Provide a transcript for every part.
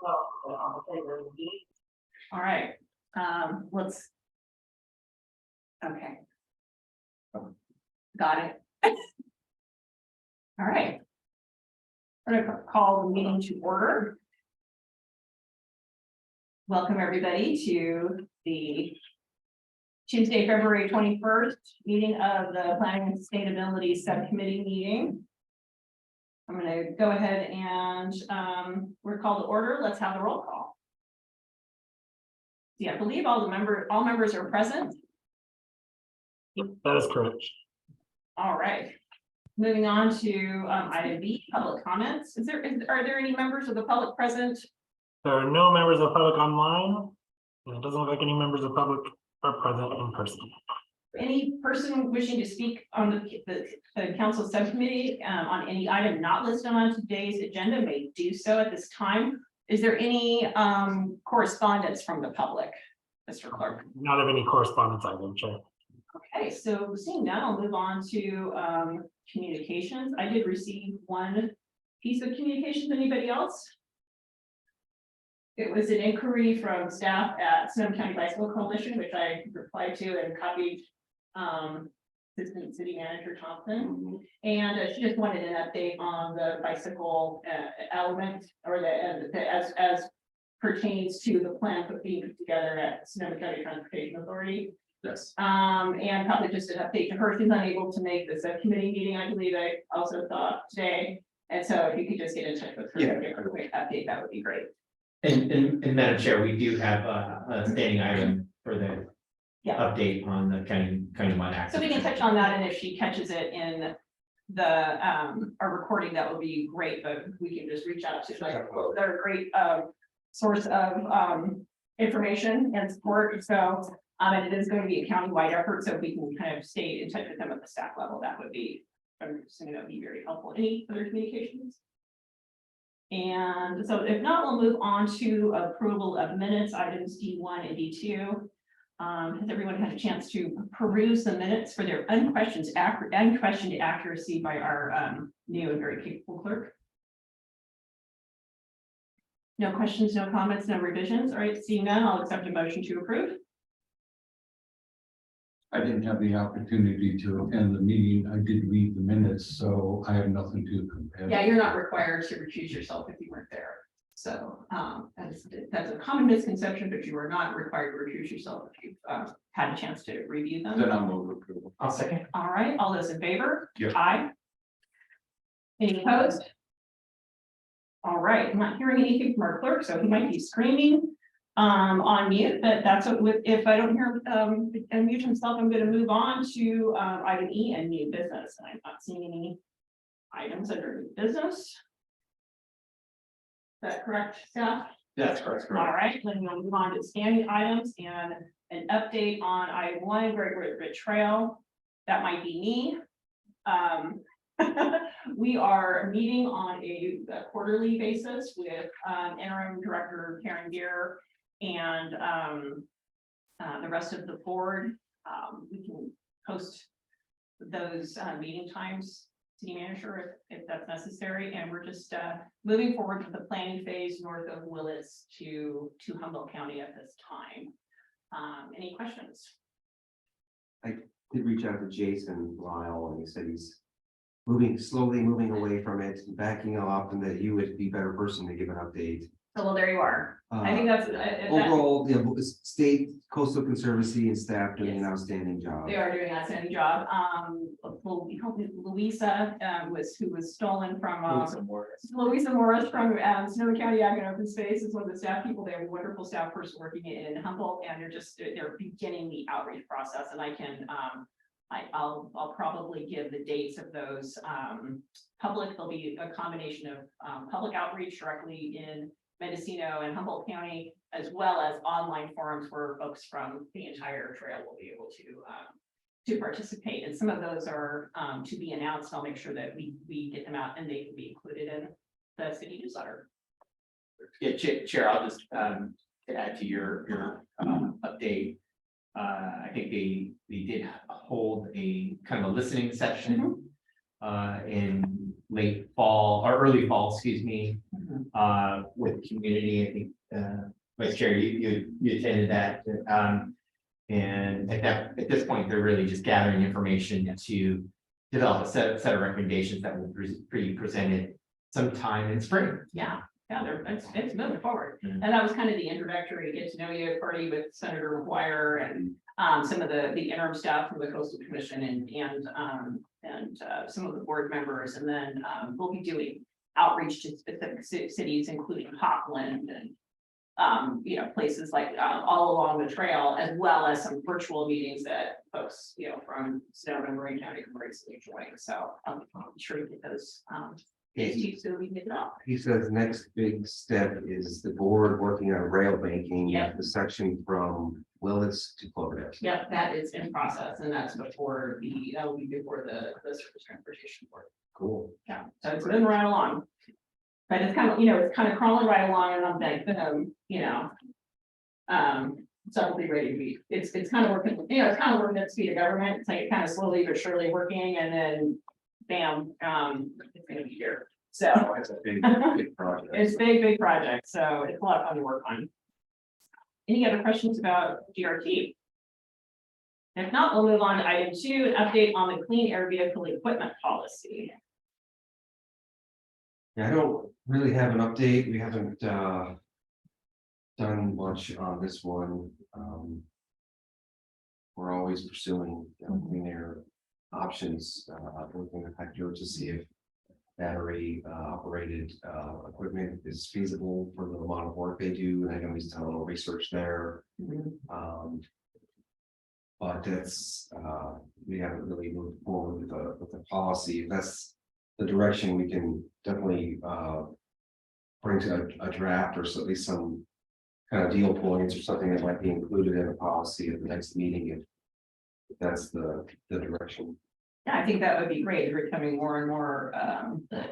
All right, let's. Okay. Got it. All right. I'm gonna call the meeting to order. Welcome everybody to the Tuesday, February 21st meeting of the Planning and Sustainability Subcommittee meeting. I'm going to go ahead and we're called to order. Let's have the roll call. Yeah, I believe all members are present. That is correct. All right. Moving on to item B, public comments. Are there any members of the public present? There are no members of the public online, and it doesn't look like any members of the public are present in person. Any person wishing to speak on the council subcommittee on any item not listed on today's agenda may do so at this time. Is there any correspondence from the public, Mr. Clerk? Not of any correspondence item, Chair. Okay, so seeing none, I'll move on to communications. I did receive one piece of communications. Anybody else? It was an inquiry from staff at Sonoma County Bicycle Coalition, which I replied to and copied Assistant City Manager Thompson. And she just wanted an update on the bicycle element, or as pertains to the plan being put together at Sonoma County Transportation Authority. Yes. And probably just an update to her. She's unable to make the subcommittee meeting, I believe I also thought today. And so if you could just get in touch with her, Yeah. give her a quick update, that would be great. And Madam Chair, we do have a standing item for the Yeah. update on the county one access. So we can touch on that, and if she catches it in the our recording, that would be great, but we can just reach out to like, they're a great source of information and support. So and it is going to be a countywide effort, so if we can kind of stay in touch with them at the staff level, that would be, I'm assuming that would be very helpful. Any other communications? And so if not, we'll move on to approval of minutes, items D1 and D2. Has everyone had a chance to peruse the minutes for their unquestioned accuracy by our new and very capable clerk? No questions, no comments, no revisions. All right, seeing none, I'll accept a motion to approve. I didn't have the opportunity to attend the meeting. I did read the minutes, so I have nothing to compare. Yeah, you're not required to recuse yourself if you weren't there. So that's a common misconception, but you are not required to recuse yourself if you've had a chance to review them. Then I'll move approval. I'll second. All right, all those in favor? Yeah. Aye. Any opposed? All right, I'm not hearing anything from our clerk, so he might be screaming on mute, but that's what, if I don't hear unmute himself, I'm going to move on to item E and new business. And I'm not seeing any items under new business. Is that correct, staff? That's correct. All right, then we'll move on to standing items and an update on I-1 Great Ridge Trail. That might be me. We are meeting on a quarterly basis with interim director Karen Gear and the rest of the board. We can post those meeting times, city manager, if that's necessary. And we're just moving forward with the planning phase north of Willis to Humboldt County at this time. Any questions? I did reach out to Jason Lyle, and he said he's slowly moving away from it, backing off, and that he would be a better person to give an update. So, well, there you are. I think that's Overall, the state coastal conservancy and staff doing an outstanding job. they are doing an outstanding job. Louisa who was stolen from Louisa Morris from Sonoma County Ag and Open Space is one of the staff people. They have a wonderful staff person working in Humboldt, and they're beginning the outreach process. And I can I'll probably give the dates of those public. There'll be a combination of public outreach directly in Mendocino and Humboldt County, as well as online forums where folks from the entire trail will be able to participate. And some of those are to be announced. I'll make sure that we get them out and they can be included in the city newsletter. Yeah, Chair, I'll just to add to your update. I think they did hold a kind of a listening session in late fall or early fall, excuse me, Mhm. with the community. I think, Vice Chair, you attended that. And at this point, they're really just gathering information to develop a set of recommendations that will be presented sometime in spring. Yeah, it's moving forward. Mhm. And that was kind of the introductory get to know you party with Senator McGuire and some of the interim staff from the Coastal Commission and some of the board members. And then we'll be doing outreach to specific cities, including Hopland and places like all along the trail, as well as some virtual meetings that folks, from Sonoma and Marin County can gracefully join. So I'm sure to get those days to you so we can get it up. He says next big step is the board working on rail banking. Yep. The section from Willis to Cloverdale. Yep, that is in process, and that's that'll be before the Surface Transportation Board. Cool. Yeah, so it's moving right along. But it's kind of crawling right along, and I'm like, so we'll be ready to be, it's kind of working, it's kind of working at the speed of government. It's like kind of slowly but surely working, and then bam, it's gonna be here. So It's a big project. it's big project, so it's a lot of fun to work on. Any other questions about GRT? If not, we'll move on to item 2, an update on the clean air vehicle equipment policy. Yeah, I don't really have an update. We haven't done much on this one. We're always pursuing clean air options, looking at Hector to see if battery operated equipment is feasible for the amount of work they do. And I know he's done a little research there. But that's we haven't really moved forward with the policy. If that's the direction, we can definitely bring to a draft or at least some kind of deal points or something that might be included in a policy at the next meeting if that's the direction. Yeah, I think that would be great. They're becoming more and more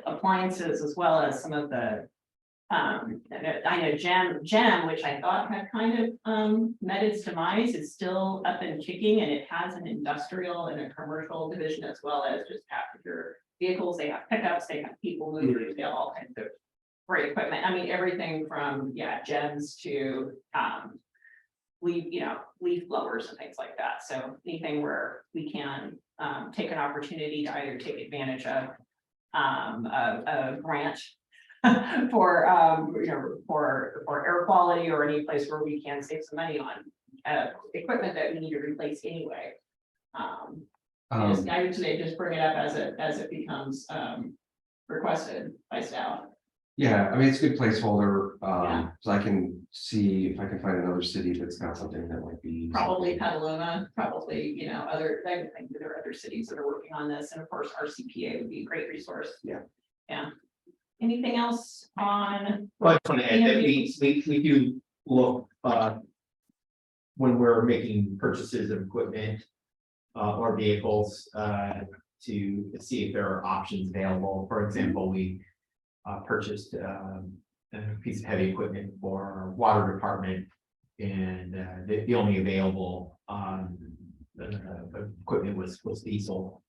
appliances, as well as some of the I know Gem, which I thought had kind of met its demise, is still up and kicking, and it has an industrial and a commercial division, as well as just passenger vehicles. They have pickups, they have people movers, they have all kinds of great equipment. I mean, everything from Gems to leaf blowers and things like that. So anything where we can take an opportunity to either take advantage of a grant for air quality, or any place where we can save some money on equipment that we need to replace anyway. I would say just bring it up as it becomes requested by staff. Yeah, I mean, it's a good placeholder. Yeah. So I can see if I can find another city that's got something that might be. Probably Petaluma, probably, other, I would think that there are other cities that are working on this, and of course, RCPA would be a great resource. Yeah. Yeah. Anything else on? Well, I just want to add that we do look, when we're making purchases of equipment or vehicles, to see if there are options available. For example, we purchased a piece of heavy equipment for our water department, and the only available equipment was diesel.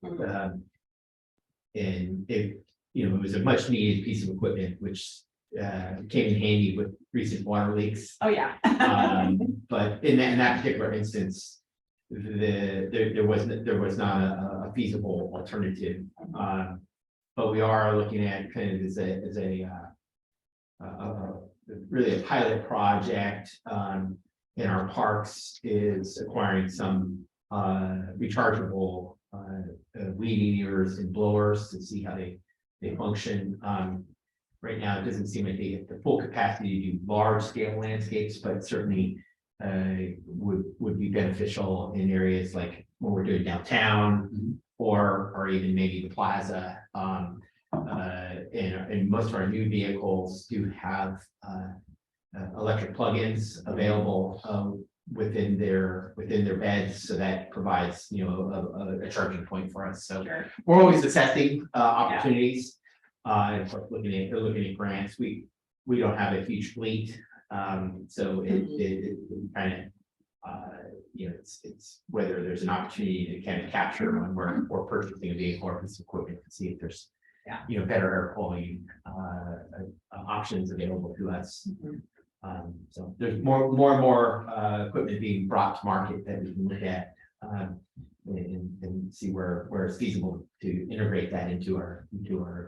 And it was a much needed piece of equipment, which came in handy with recent water leaks. Oh, yeah. But in that particular instance, there was not a feasible alternative. But we are looking at kind of as a really a pilot project in our parks, is acquiring some rechargeable weed eaters and blowers to see how they function. Right now, it doesn't seem like they have the full capacity to do large scale landscapes, but certainly would be beneficial in areas like when we're doing downtown, or even maybe the plaza. And most of our new vehicles do have electric plugins available within their beds, so that provides a charging point for us. So Sure. we're always assessing opportunities. And of course, looking at grants. We don't have a huge fleet, so it kind of it's whether there's an opportunity to kind of capture when we're purchasing a vehicle or piece of equipment to see if there's better air quality, options available to us. So there's more and more, equipment being brought to market that we can look at, and see where it's feasible to integrate that into our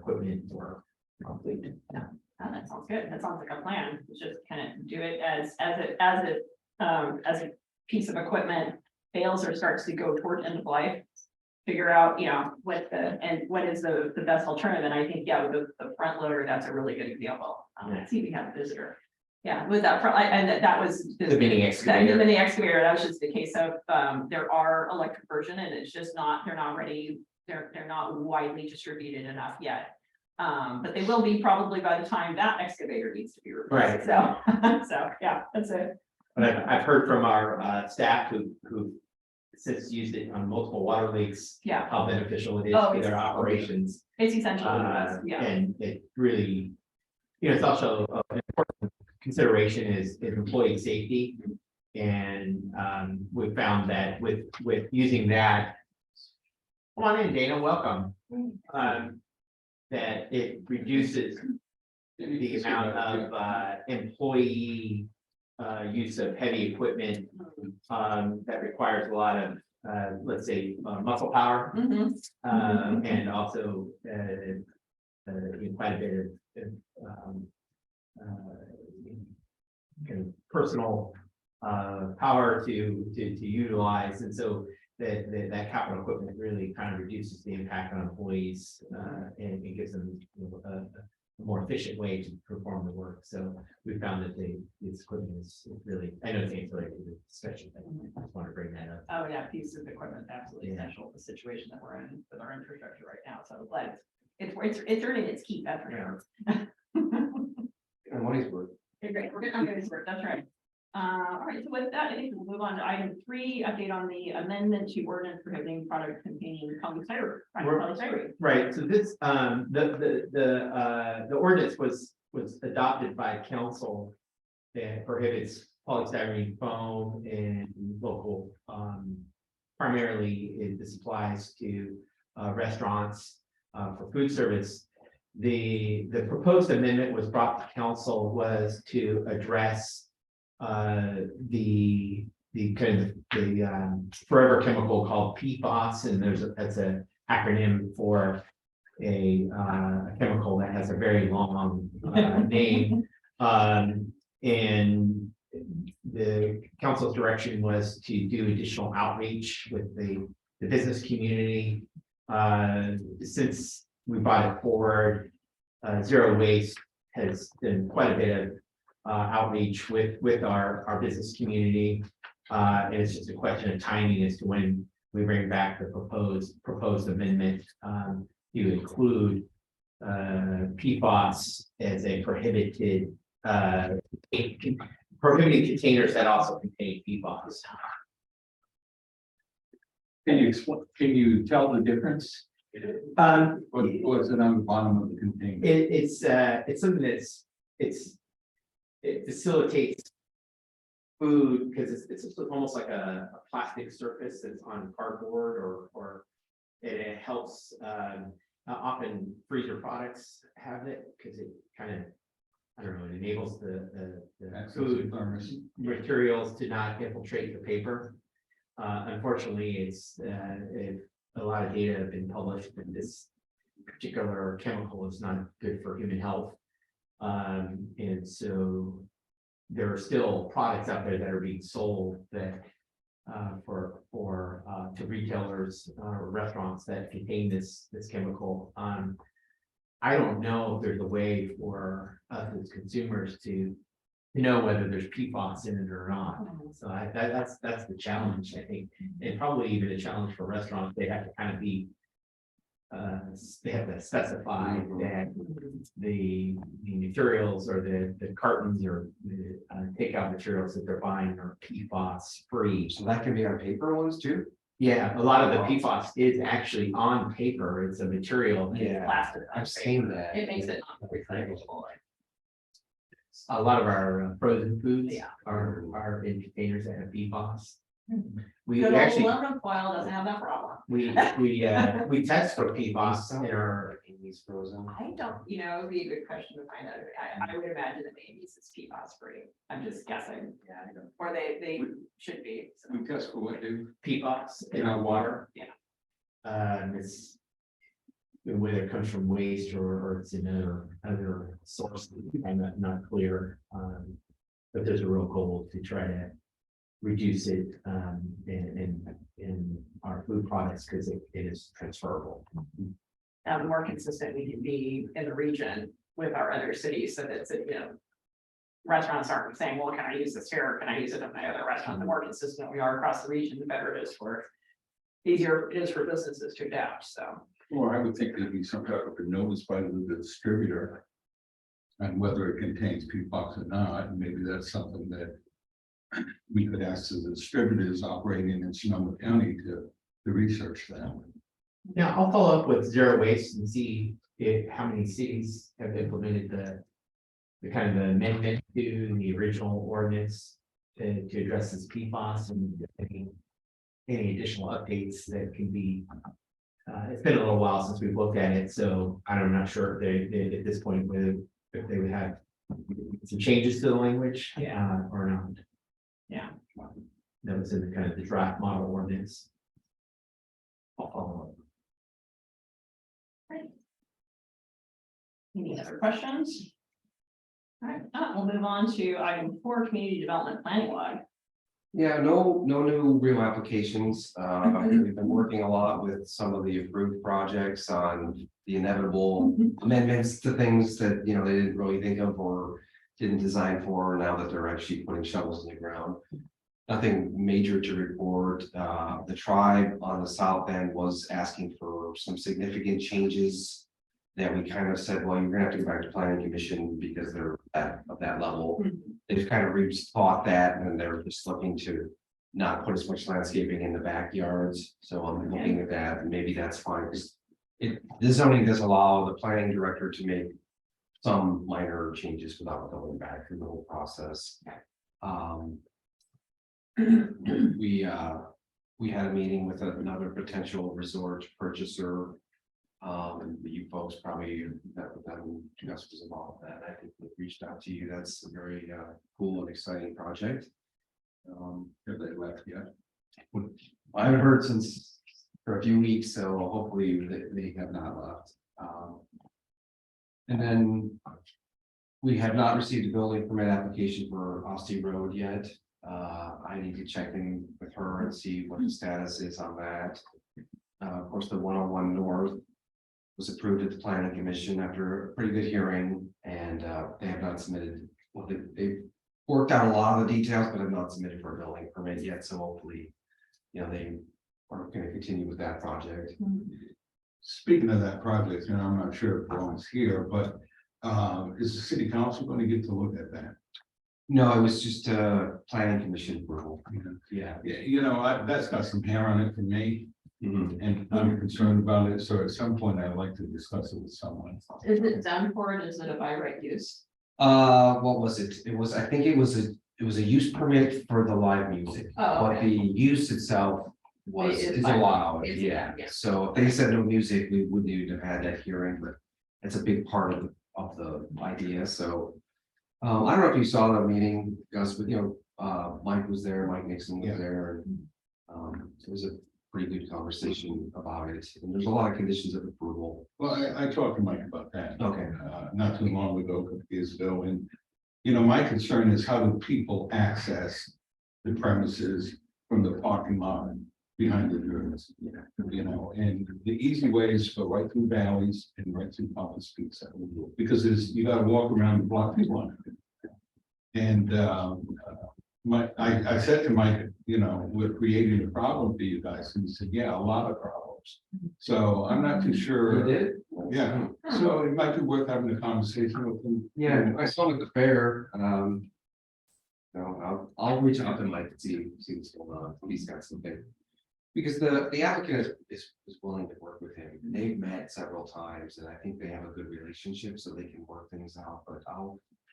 equipment or our fleet. Yeah, that sounds good. That sounds like a plan. Just kind of do it as a piece of equipment fails or starts to go toward end of life. Figure out, what is the best alternative. And I think, with the front loader, that's a really good example. Let's see, we have a visitor. Yeah, with that front, and that was The mini excavator. The mini excavator, that was just the case of, there are electric version and it's just not, they're not ready. They're not widely distributed enough yet. But they will be probably by the time that excavator needs to be replaced. So, yeah, that's it. But I've heard from our staff who since used it on multiple water leaks. Yeah. How beneficial it is Oh, to it's- their operations. It's essential to us, yeah. And it really, it's also an important consideration is employee safety. And we found that with using that. Come on in, Dana, welcome. That it reduces the amount of employee use of heavy equipment that requires a lot of let's say muscle power, Mhm. and also quite a bit of kind of personal power to utilize, and so that capital equipment really kind of reduces the impact on employees, and it gives them a more efficient way to perform the work. So we found that this equipment is really, I know it's ancillary to the discussion, but I just want to bring that up. Oh, yeah, pieces of equipment, absolutely Yeah. essential, the situation that we're in with our infrastructure right now, so I'm glad it's earning its keep, that's for sure. And money's worth. Okay, great, I'm gonna work, that's right. All right, so with that, I think we'll move on to item 3, update on the amendment to ordinance prohibiting products containing polystyrene. Right, so this, the ordinance was adopted by council that prohibits polystyrene foam and local, primarily this applies to restaurants for food service. The proposed amendment was brought to council was to address the kind of the forever chemical called PFAS, and that's an acronym for a chemical that has a very long name. And the council's direction was to do additional outreach with the business community. Since we brought it forward, Zero Waste has done quite a bit of outreach with our business community. And it's just a question of timing as to when we bring back the proposed amendment to include PFAS as a prohibited containers that also contain PFAS. Can you tell the difference? What was it on the bottom of the container? It's something it facilitates food because it's just almost like a plastic surface that's on cardboard or it helps often freezer products have it because it kind of, I don't know, it enables the food materials to not infiltrate the paper. Unfortunately, it's a lot of data have been published that this particular chemical is not good for human health. And so there are still products out there that are being sold that to retailers or restaurants that contain this chemical. I don't know if there's a way for us as consumers to know whether there's PFAS in it or not. So that's the challenge, I think, and probably even a challenge for restaurants. They have to kind of be they have to specify that the materials or the cartons or the takeout materials that they're buying are PFAS free. So that can be on paper ones too? Yeah, a lot of the PFAS is actually on paper. It's a material. Yeah, Plastic. I've seen that. It makes it not recyclable. A lot of our frozen foods Yeah. are in containers that have PFAS. We Good old actually, aluminum foil doesn't have that problem. we test for PFAS in our, Amy's frozen. I don't, it'd be a good question to find out. I would imagine that maybe it's PFAS free. I'm just guessing. Yeah, I know. Or they should be. so. We test for what, Dave? PFAS in our water. Yeah. It's whether it comes from waste or it's in other source, I'm not clear. But there's a real goal to try to reduce it in our food products because it is transferable. The more consistent we can be in the region with our other cities, so that, restaurants aren't saying, well, can I use this here? Can I use it at my other restaurant? The more consistent we are across the region, the better it is easier it is for businesses to adapt, so. Or I would think there'd be some type of a notice by the distributor. And whether it contains PFAS or not, and maybe that's something that we could ask the distributors operating in Sonoma County to research that. Now, I'll follow up with zero waste and see how many cities have implemented the kind of amendment to the original ordinance to address this PFAS and any additional updates that can be. It's been a little while since we've looked at it, so I'm not sure if they at this point if they would have some changes to the language, or not. Yeah. That was in the kind of the draft model ordinance. I'll follow up. Any other questions? All right, we'll move on to item 4, community development planning log. Yeah, no new real applications. We've been working a lot with some of the approved projects on the inevitable amendments to things that, they didn't really think of or didn't design for, now that they're actually putting shovels in the ground. Nothing major to report. The tribe on the south end was asking for some significant changes that we kind of said, well, you're gonna have to go back to planning commission because they're of that level. They've kind of rethought that, and they're just looking to not put as much landscaping in the backyards. So I'm looking at that, and maybe that's fine, because the zoning does allow the planning director to make some minor changes without going back through the whole process. We had a meeting with another potential resort purchaser. And you folks probably met with them, Gus was involved in that. I think they reached out to you. That's a very cool and exciting project. Have they left yet? I haven't heard since for a few weeks, so hopefully they have not left. And then we have not received a building permit application for Austin Road yet. I need to check in with her and see what the status is on that. Of course, the 101 North was approved at the planning commission after a pretty good hearing, and they have not submitted. Well, they've worked out a lot of the details, but have not submitted for a building permit yet. So hopefully, they are going to continue with that project. Speaking of that project, and I'm not sure if Ron's here, but is the city council going to get to look at that? No, it was just a planning commission approval. Yeah. Yeah, that's got some hair on it for me. And I'm concerned about it, so at some point I'd like to discuss it with someone. Is it done for it? Is it a by right use? What was it? I think it was a use permit for the live music, Oh, but okay. the use itself is allowed. Yeah. So if they said no music, we wouldn't even have had that hearing, but it's a big part of the idea. So I don't know if you saw that meeting, Gus, but Mike was there, Mike Nixon was there, and it was a pretty good conversation about it. And there's a lot of conditions of approval. Well, I talked to Mike about that. Okay. Not too long ago, a couple years ago, and my concern is how do people access the premises from the parking lot behind the doors? And the easy way is to go right through valleys and right through public streets, because you got to walk around the block people on it. And I said to Mike, we're creating a problem for you guys, and he said, yeah, a lot of problems. So I'm not too sure. You did? Yeah, so it might be worth having a conversation with him. Yeah, I saw him at the fair. I'll reach out to Mike and see what's going on. If he's got something. Because the applicant is willing to work with him. They've met several times, and I think they have a good relationship, so they can work things out. But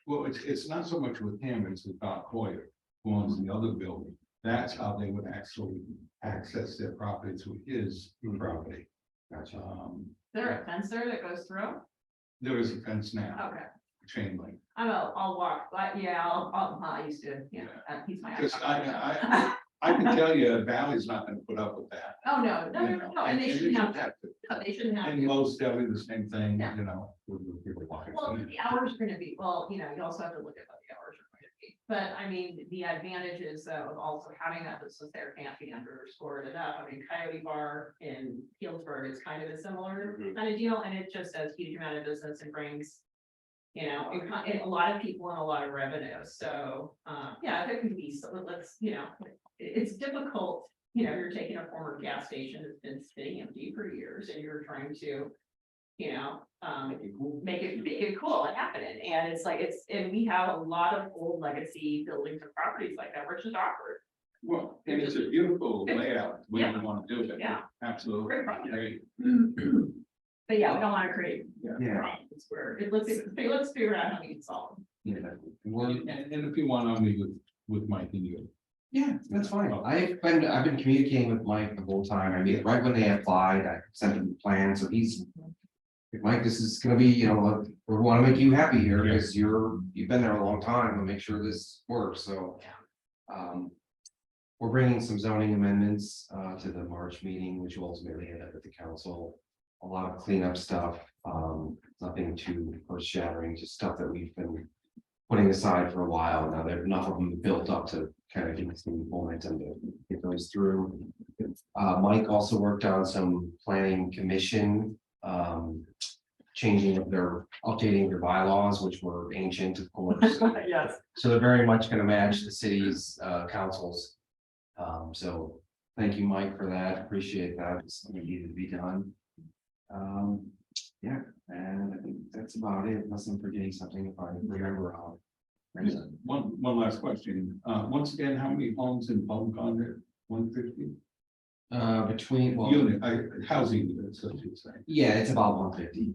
Well, it's not so much with him, it's with Doc Hoyer, who owns the other building. that's how they would actually access their property through his property. Gotcha. Is there a fence there that goes through? There is a fence now, Okay, chain link. I'll walk, but yeah, I used to, he's my. Because I can tell you, Valley's not gonna put up with that. Oh, no, you know, and they shouldn't have to, to. no, they shouldn't have And to. most Valley, the same thing, Yeah. you know. with people walking. Well, the hours are gonna be, well, you also have to look at what the hours are going to be. But I mean, the advantages of also having that business there can't be underscored enough. I mean, Coyote Bar in Healdsburg is kind of a similar kind of deal, and it just does huge amount of business and brings. A lot of people and a lot of revenue. So, yeah, there can be, so let's, it's difficult. You're taking a former gas station that's been sitting empty for years and you're trying to, make it cool and happening. And it's like, and we have a lot of old legacy buildings and properties like that, which is awkward. Well, and it's a beautiful layout, we Yeah. don't want to do it. Yeah. Absolutely. Great project. Great. But yeah, we don't want to create Yeah. problems where let's figure out how we can solve them. Yeah. And if you want, I'll meet with Mike and you. Yeah, that's fine. I've been communicating with Mike the whole time. I mean, right when they applied, I sent him the plan, so he's. Mike, this is gonna be, look, we wanna make you happy here, because you've been there a long time, and make sure this works, so. We're bringing some zoning amendments, to the March meeting, which will ultimately end up at the council. A lot of cleanup stuff, nothing too earth shattering, just stuff that we've been. Putting aside for a while now, there enough of them built up to kind of give some momentum to get those through. Mike also worked on some planning commission, changing of updating their bylaws, which were ancient, of course. Yes. So they're very much gonna match the city's councils. So thank you, Mike, for that. Appreciate that. It's something that needed to be done. Yeah, and I think that's about it, unless I'm forgetting something, if I remember. One last question. Once again, how many homes in Palm Conner? 150? Between, well, Unit, housing units, I should say. yeah, it's about 150.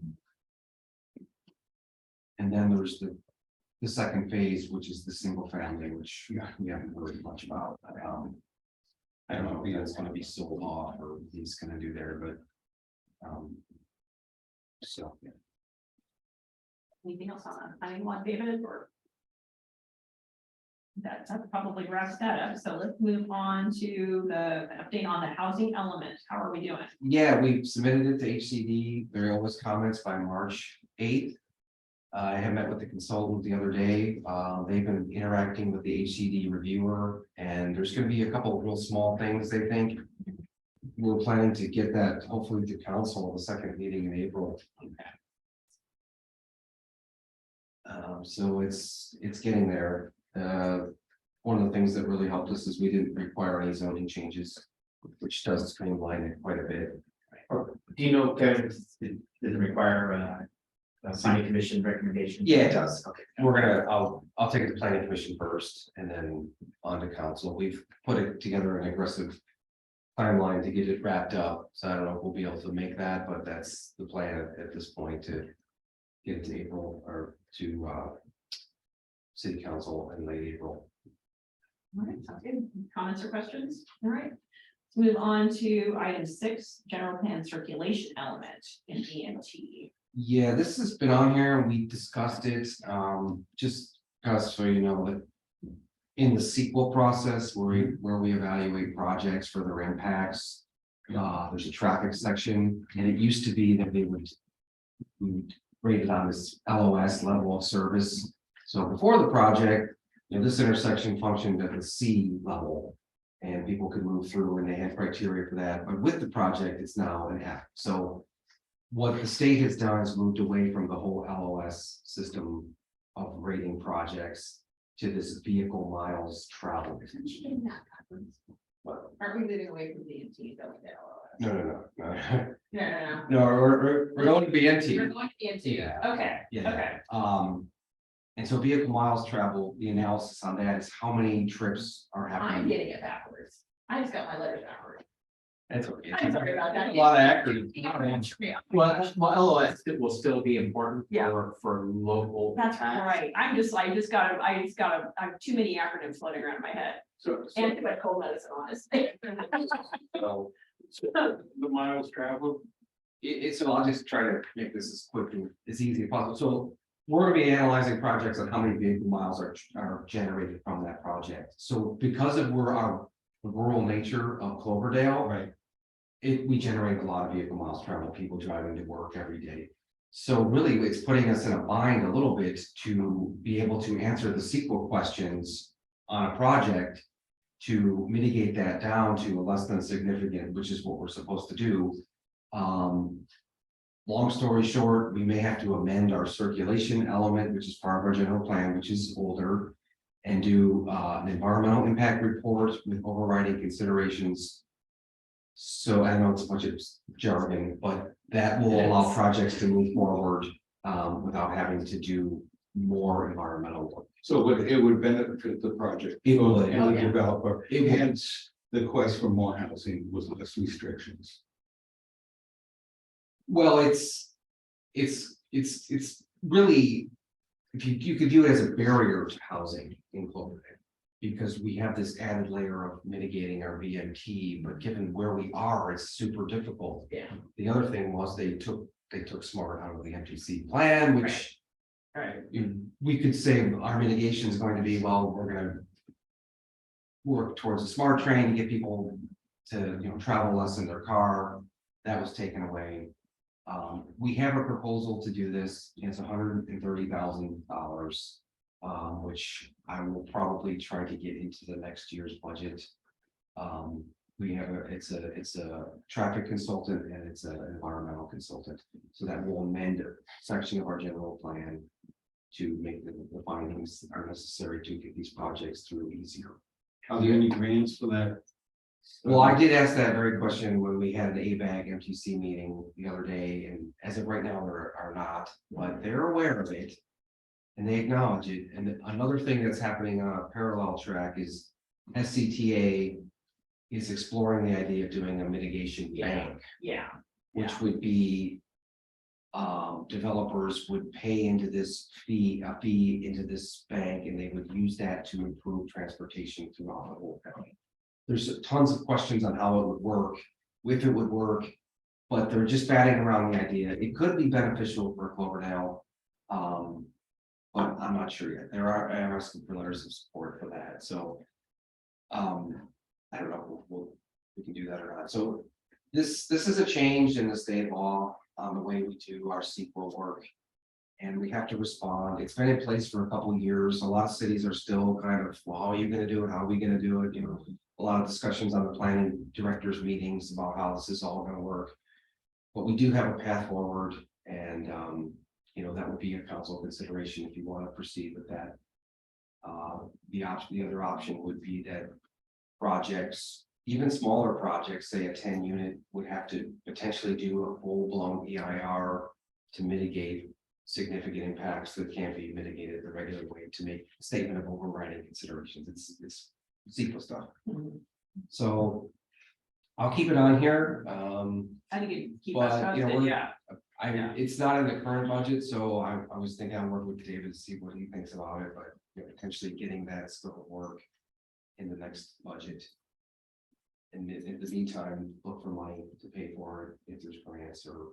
And then there's the second phase, which is the single family, which we haven't heard much about. I don't know if that's gonna be sold off or what he's gonna do there, but. So, yeah. Anything else on that? Anyone, David, or? That probably wraps that up. So let's move on to the update on the housing element. How are we doing? Yeah, we submitted it to HCD. There are always comments by March 8th. I had met with the consultant the other day. They've been interacting with the HCD reviewer, and there's going to be a couple of real small things they think. We're planning to get that hopefully to council the second meeting in April. So it's getting there. One of the things that really helped us is we didn't require any zoning changes, which does streamline it quite a bit. Do you know, Kevin, does it require a planning commission recommendation? Yeah, it does. Okay. I'll take it to planning commission first and then on to council. We've put it together an aggressive timeline to get it wrapped up. So I don't know if we'll be able to make that, but that's the plan at this point, to get it to April or to city council in late April. All right, sounds good. Comments or questions? All right. Let's move on to item 6, general plan circulation element in EMT. Yeah, this has been on here. We discussed it, just because, so you know, that in the sequel process where we evaluate projects for their impacts, there's a traffic section, and it used to be that we would rate it on this LOS, level of service. So before the project, this intersection functioned at the C level, and people could move through, and they had criteria for that. But with the project, it's now an F. So what the state has done is moved away from the whole LOS system of rating projects to this vehicle miles traveled. Aren't we moving away from DMT going to LOS? No. No. No, we're going to We're BNT. going to DMT. Yeah. Okay. Yeah. Okay. And so vehicle miles traveled, the analysis on that is how many trips are I'm happening. getting it backwards. I just got my letters backwards. That's okay. I'm sorry about that. A lot of acronyms. Yeah, Well, LOS it will still be important Yeah. for local. that's tax. right. I have too many acronyms floating around in my head. So And my cold medicine, honestly. So the miles traveled, so I'll just try to make this as quick and as easy as possible. So we're gonna be analyzing projects on how many vehicle miles are generated from that project. So because of our rural nature of Cloverdale. Right. We generate a lot of vehicle miles traveled, people driving to work every day. So really, it's putting us in a bind a little bit to be able to answer the sequel questions on a project. To mitigate that down to a less than significant, which is what we're supposed to do. Long story short, we may have to amend our circulation element, which is part of our general plan, which is older. And do an environmental impact report with overriding considerations. So I know it's a bunch of jargon, but that will allow projects to move forward without having to do more environmental work. so it would benefit the project. It would. And Oh, the yeah. developer, It would. hence the quest for more housing with less restrictions. Well, it's really, if you could view it as a barrier to housing in Cloverdale. Because we have this added layer of mitigating our VMT, but given where we are, it's super difficult. Yeah. The other thing was they took SMART out of the MTC plan, which. Right. We could say our mitigation is going to be, well, we're gonna. Work towards a SMART train to get people to, travel less in their car. That was taken away. We have a proposal to do this. It's $130,000. Which I will probably try to get into the next year's budget. We have it's a traffic consultant and it's an environmental consultant. So that will amend a section of our general plan. To make the findings that are necessary to get these projects through easier. Are there any grants for that? Well, I did ask that very question when we had an ABAG MTC meeting the other day, and as of right now, there are not, but they're aware of it. And they acknowledge it. And another thing that's happening on a parallel track is SCTA is exploring the idea of doing a mitigation bank, Yeah, which would be developers would pay into this a fee into this bank, and they would use that to improve transportation throughout the whole county. There's tons of questions on how it would work, if it would work, but they're just batting around the idea. It could be beneficial for Cloverdale. But I'm not sure yet. There are asking for letters of support for that, so. I don't know, we can do that or not. So this is a change in the state law on the way we do our sequel work. And we have to respond. It's been in place for a couple of years. A lot of cities are still kind of, well, how are you gonna do it? How are we gonna do it? A lot of discussions on the planning directors meetings about how this is all gonna work. But we do have a path forward, and that would be a council consideration if you want to proceed with that. The other option would be that projects, even smaller projects, say a 10 unit, would have to potentially do a full-blown EIR to mitigate significant impacts that can't be mitigated the regular way, to make a statement of overriding considerations. It's SEQA stuff. So I'll keep it on here. I think you keep But, us posted, yeah. Yeah. It's not in the current budget, so I was thinking I'll work with David to see what he thinks about it, but potentially getting that scope of work in the next budget. And in the meantime, look for money to pay for it if there's grants or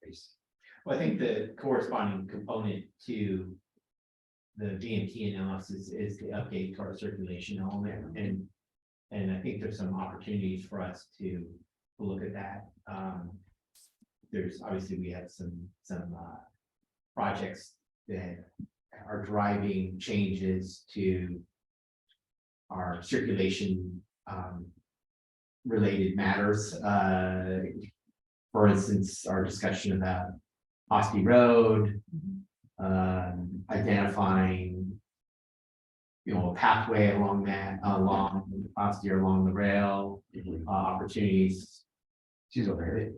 base. Well, I think the corresponding component to the VMT analysis is the update to our circulation element, and I think there's some opportunities for us to look at that. There's obviously, we have some projects that are driving changes to our circulation related matters. For instance, our discussion about Ospey Road, identifying, a pathway along Ospey, along the rail, opportunities. She's over here.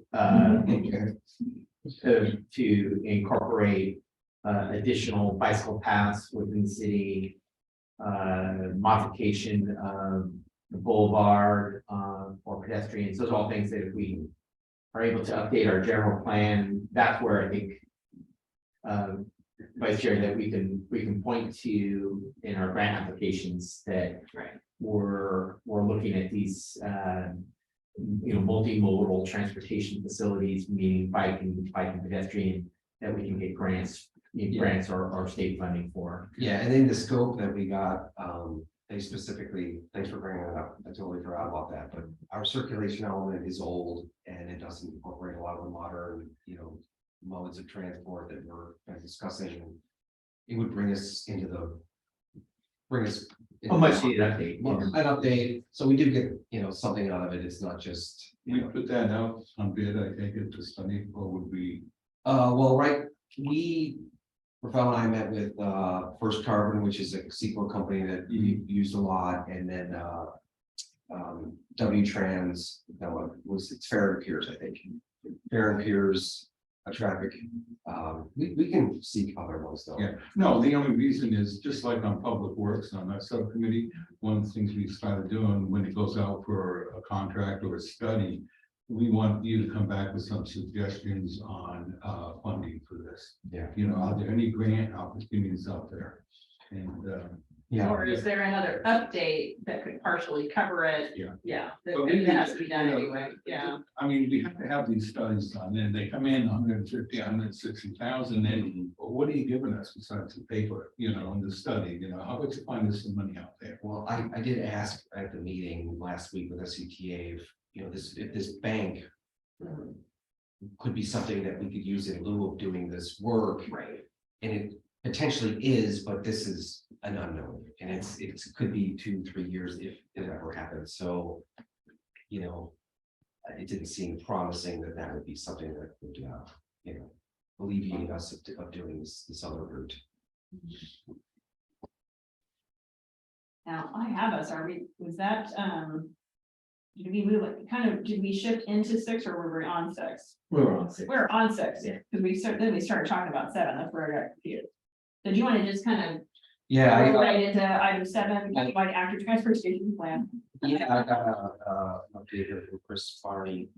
To incorporate additional bicycle paths within the city, modification of the boulevard, or pedestrians. Those are all things that if we are able to update our general plan, that's where I think Vice Chair, that we can point to in our grant applications that Right. we're looking at these multimodal transportation facilities, meaning bike and pedestrian, that we can get grants or state funding for. Yeah, and in the scope that we got, they specifically, thanks for bringing that up. I totally forgot about that, but our circulation element is old and it doesn't incorporate a lot of the modern, modes of transport that we're discussing. It would bring us How much needed update? an update, so we do get, something out of it. It's not just, We put that out on bid, I think, to study, or would we? well, right, Rafael and I met with First Carbon, which is a sequel company that we used a lot, and then W-Trans, it's Fair and Piers, I think. Fair and Piers, a traffic, we can seek other ones though. Yeah, no, the only reason is just like on Public Works on that subcommittee, one of the things we started doing when it goes out for a contract or a study, we want you to come back with some suggestions on funding for this. Yeah. Are there any grant opportunities out there? And Yeah. Or is there another update that could partially cover it? Yeah. Yeah, But that we has to be done you know, anyway, yeah. I mean, we have to have these studies done, and they come in 150, 160,000, and what are you giving us besides the paper, on the study, how about you find us some money out there? Well, I did ask at the meeting last week with SCTA if this bank could be something that we could use in lieu of doing this work. Right. And it potentially is, but this is an unknown, and it could be 2-3 years if it ever happens. So, it didn't seem promising that would be something that would, alleviate us of doing this other route. Now, I have us, was that, did we move it, did we shift into 6 or were we on 6? We're on 6. We're on 6, Yeah. because then we started talking about 7, that's where I got confused. So do you want to just kind of Yeah, go right into item 7, like active transportation plan? Yeah, I got a update here from Chris Farney.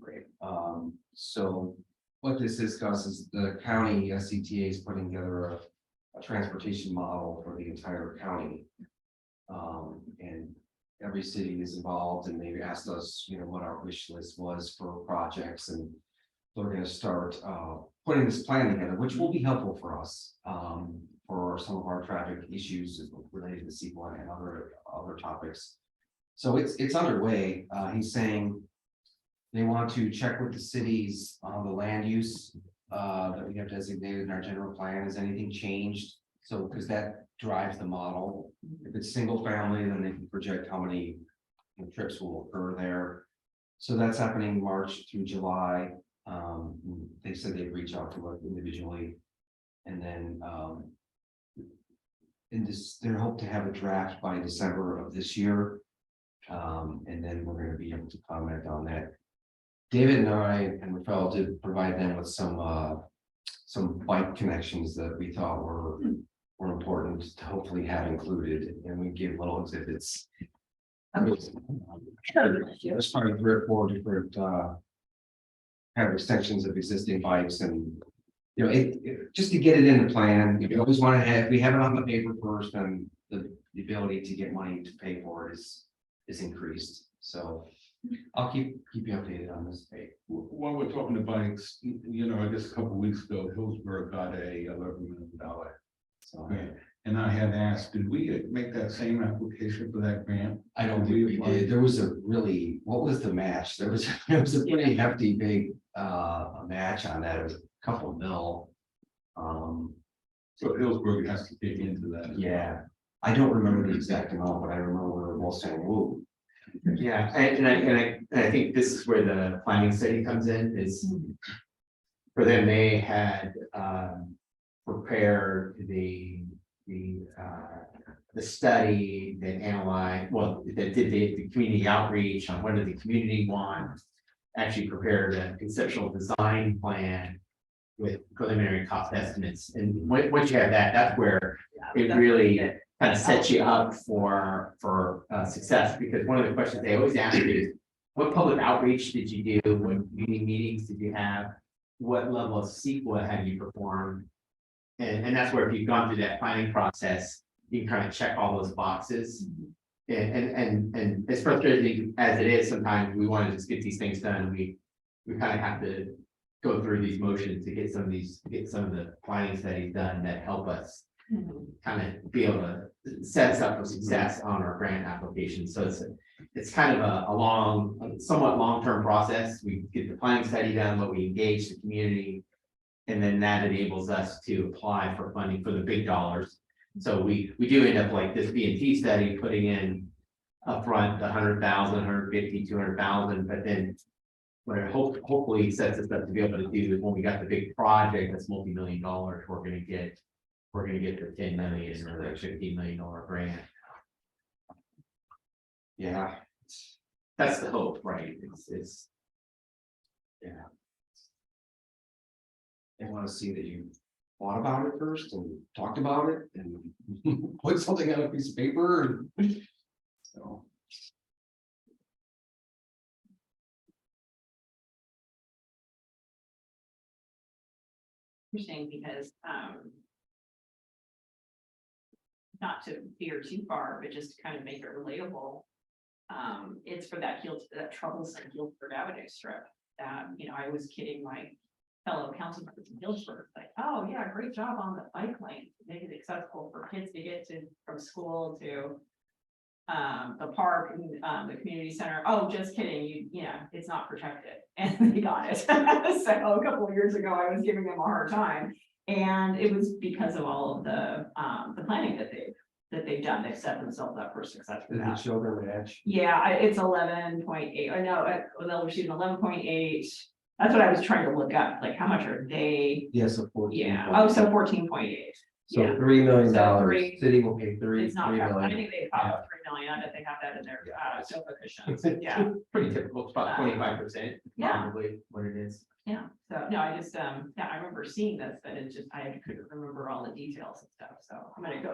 So what this discusses, the county SCTA is putting together a transportation model for the entire county. And every city is involved, and they asked us, what our wish list was for projects, and they're going to start putting this plan together, which will be helpful for us. For some of our traffic issues related to C1 and other topics. So it's underway. He's saying they want to check with the cities on the land use that we have designated in our general plan. Has anything changed? So because that drives the model. If it's single family, then they can project how many trips will occur there. So that's happening March through July. They said they'd reach out to us individually, and then they hope to have a draft by December of this year. And then we're going to be able to comment on that. David and I and Rafael did provide them with some bike connections that we thought were important to hopefully have included, and we give little exhibits. As part of 3 or 4 different kind of extensions of existing bikes, and just to get it in the plan. You always want to have, we have it on the paper first, and the ability to get money to pay for it is increased. So I'll keep you updated on this. While we're talking to bikes, I guess a couple of weeks ago, Hillsborough got a $11 million grant. And I had asked, did we make that same application for that grant? I don't think we did. There was what was the match? There was a pretty hefty, big match on that. It was a couple mil. So Hillsborough has to dig into that. Yeah, I don't remember the exact amount, but I remember we were all saying, "Whoa." Yeah, and I think this is where the planning study comes in, is for them, they had prepared the study that analyzed, that did the community outreach on what did the community want, actually prepared a conceptual design plan with preliminary cost estimates. And once you have that, that's where it really kind of sets you up for success, because one of the questions they always ask is, what public outreach did you do? What community meetings did you have? What level of CEQA have you performed? And that's where if you've gone through that planning process, you can kind of check all those boxes. And as frustrating as it is, sometimes we want to just get these things done. We kind of have to go through these motions to get some of the planning studies done that help us kind of be able to set us up for success on our grant application. So it's kind of a somewhat long-term process. We get the planning study done, but we engage the community. And then that enables us to apply for funding for the big dollars. So we do end up like this B&T study, putting in upfront 100,000, 150, 200,000, but then what it hopefully sets us up to be able to do is when we got the big project that's multi-million dollars, we're gonna get the 10 million or the $15 million grant. Yeah. That's the hope, right? It's Yeah. They want to see that you thought about it first and talked about it and put something on a piece of paper. And so. Interesting because, not to veer too far, but just to kind of make it relatable. It's for that troublesome Guilford Avenue strip that, I was kidding my fellow council members in Guilford, like, oh yeah, great job on the bike lane, make it accessible for kids to get to from school to the park and the community center. Oh, just kidding, it's not protected, and they got it. So a couple of years ago, I was giving them a hard time, and it was because of all of the planning that they've done. They've set themselves up for success for Did the that. children match? Yeah, it's 11.8. I know they'll receive 11.8. That's what I was trying to look up. Like, how much are they? Yes, of course. Yeah. Oh, so 14.8. So yeah. $3 million. So three- City will pay three. It's not. $3 I million. think they have 3 million. I bet they have that in their sofa cushions. Yeah. pretty typical, it's about 25%, Yeah. probably what it is. Yeah. So no, I just I remember seeing this, but it's just I couldn't remember all the details and stuff. So I'm gonna go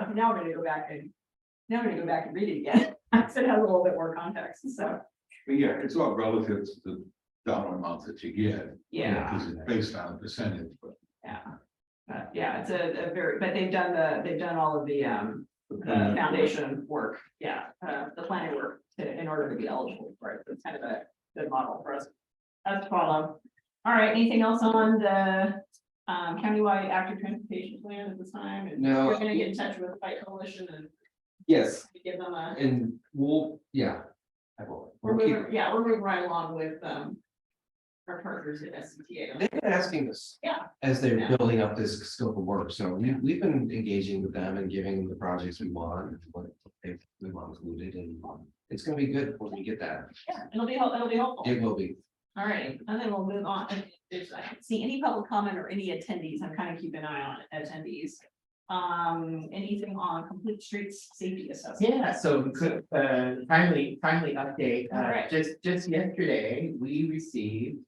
back and read it again. So it has a little bit more context. So But yeah, it's all relative to the dollar amount that you get. yeah. Because it's based on a percentage, but. Yeah. Yeah, it's a very, but they've done all of the foundation work, the planning work in order to be eligible for it. So it's kind of a good model for us to follow. All right, anything else on the countywide active transportation plan at this time? And No. We're gonna get in touch with the Bike Coalition and Yes, give them a. and I will. We're We'll keep- moving right along with our partners at SCTA. They've been asking us. Yeah. As they're Yeah. building up this scope of work, so we've been engaging with them and giving them the projects we want, and what we want included, and it's gonna be good when we get that. Yeah, it'll be helpful. It will be. All right, and then we'll move on. If I don't see any public comment or any attendees, I'm kind of keeping an eye on attendees. Anything on complete streets safety assessment? Yeah, so timely update, All right. just yesterday, we received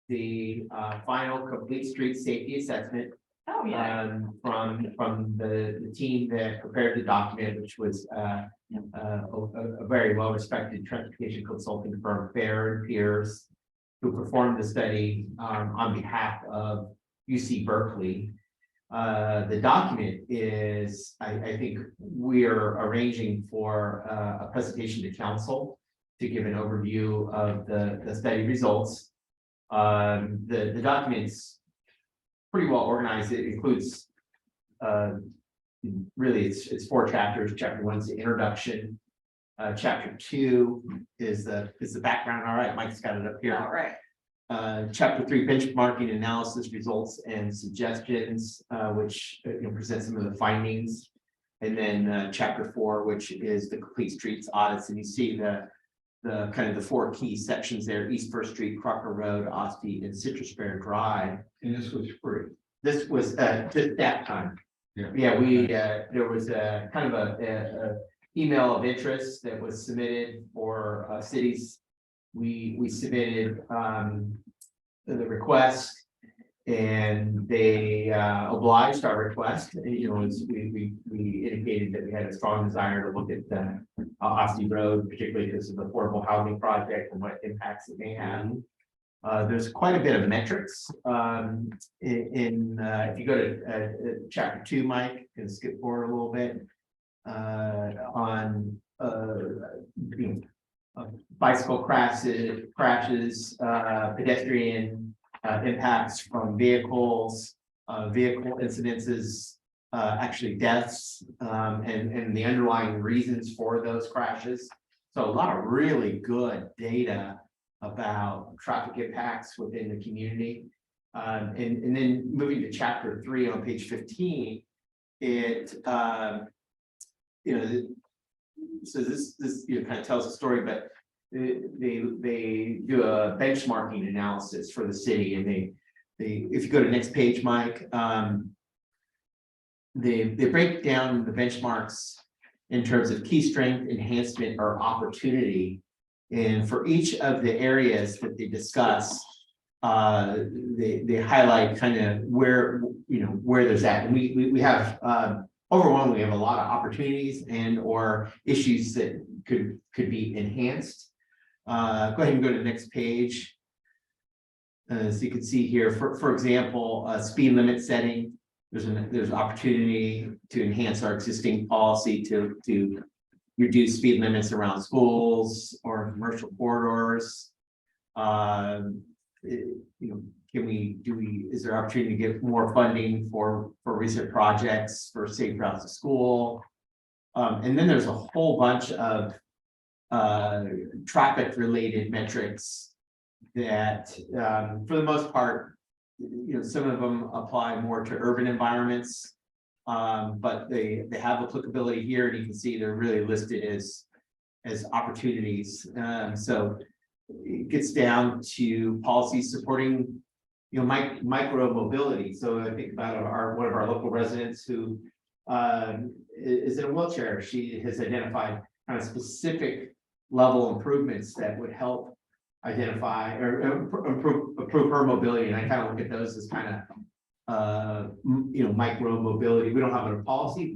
the final complete street safety assessment Oh, yeah. from the team that prepared the document, which was a very well-respected transportation consulting firm, Fair and Pierce, who performed the study on behalf of UC Berkeley. The document is, I think we are arranging for a presentation to council to give an overview of the study results. The document's pretty well organized. It includes really it's 4 chapters. Chapter 1 is the introduction. Chapter 2 is the background. All right, Mike's got it up here. All right. Chapter 3, benchmarking analysis results and suggestions, which present some of the findings. And then chapter 4, which is the complete streets audits, and you see the kind of the 4 key sections there: East First Street, Crocker Road, Osti, and Citrus Fair Drive. And this was free. This was just that time. Yeah. We there was a kind of a email of interest that was submitted for cities. We submitted the request, And they obliged our request, and, you know, as we indicated that we had a strong desire to look at the Osti Road, particularly because of the affordable housing project and what impacts it may have. There's quite a bit of metrics if you go to chapter 2, Mike, and skip forward a little bit on you know, bicycle crashes, pedestrian impacts from vehicles, vehicle incidences, actually deaths, and the underlying reasons for those crashes. So a lot of really good data about traffic impacts within the community. And then moving to chapter 3 on page 15, it you know, so this you know, kind of tells a story, but they do a benchmarking analysis for the city, and they if you go to the next page, Mike, they break down the benchmarks in terms of key strength, enhancement, or opportunity. And for each of the areas that they discuss, they highlight kind of where, you know, where there's at. And we have overwhelmingly, we have a lot of opportunities and or issues that could be enhanced. Go ahead and go to the next page. So you can see here, for example, speed limit setting. There's opportunity to enhance our existing policy to reduce speed limits around schools or commercial corridors. You know, is there opportunity to get more funding for recent projects for safe routes to school? And then there's a whole bunch of traffic related metrics that for the most part, you know, some of them apply more to urban environments, but they have applicability here, and you can see they're really listed as opportunities. So it gets down to policies supporting, you know, micro mobility. So I think about one of our local residents who is in a wheelchair. She has identified kind of specific level improvements that would help identify or improve her mobility. And I kind of look at those as kind of you know, micro mobility. We don't have a policy.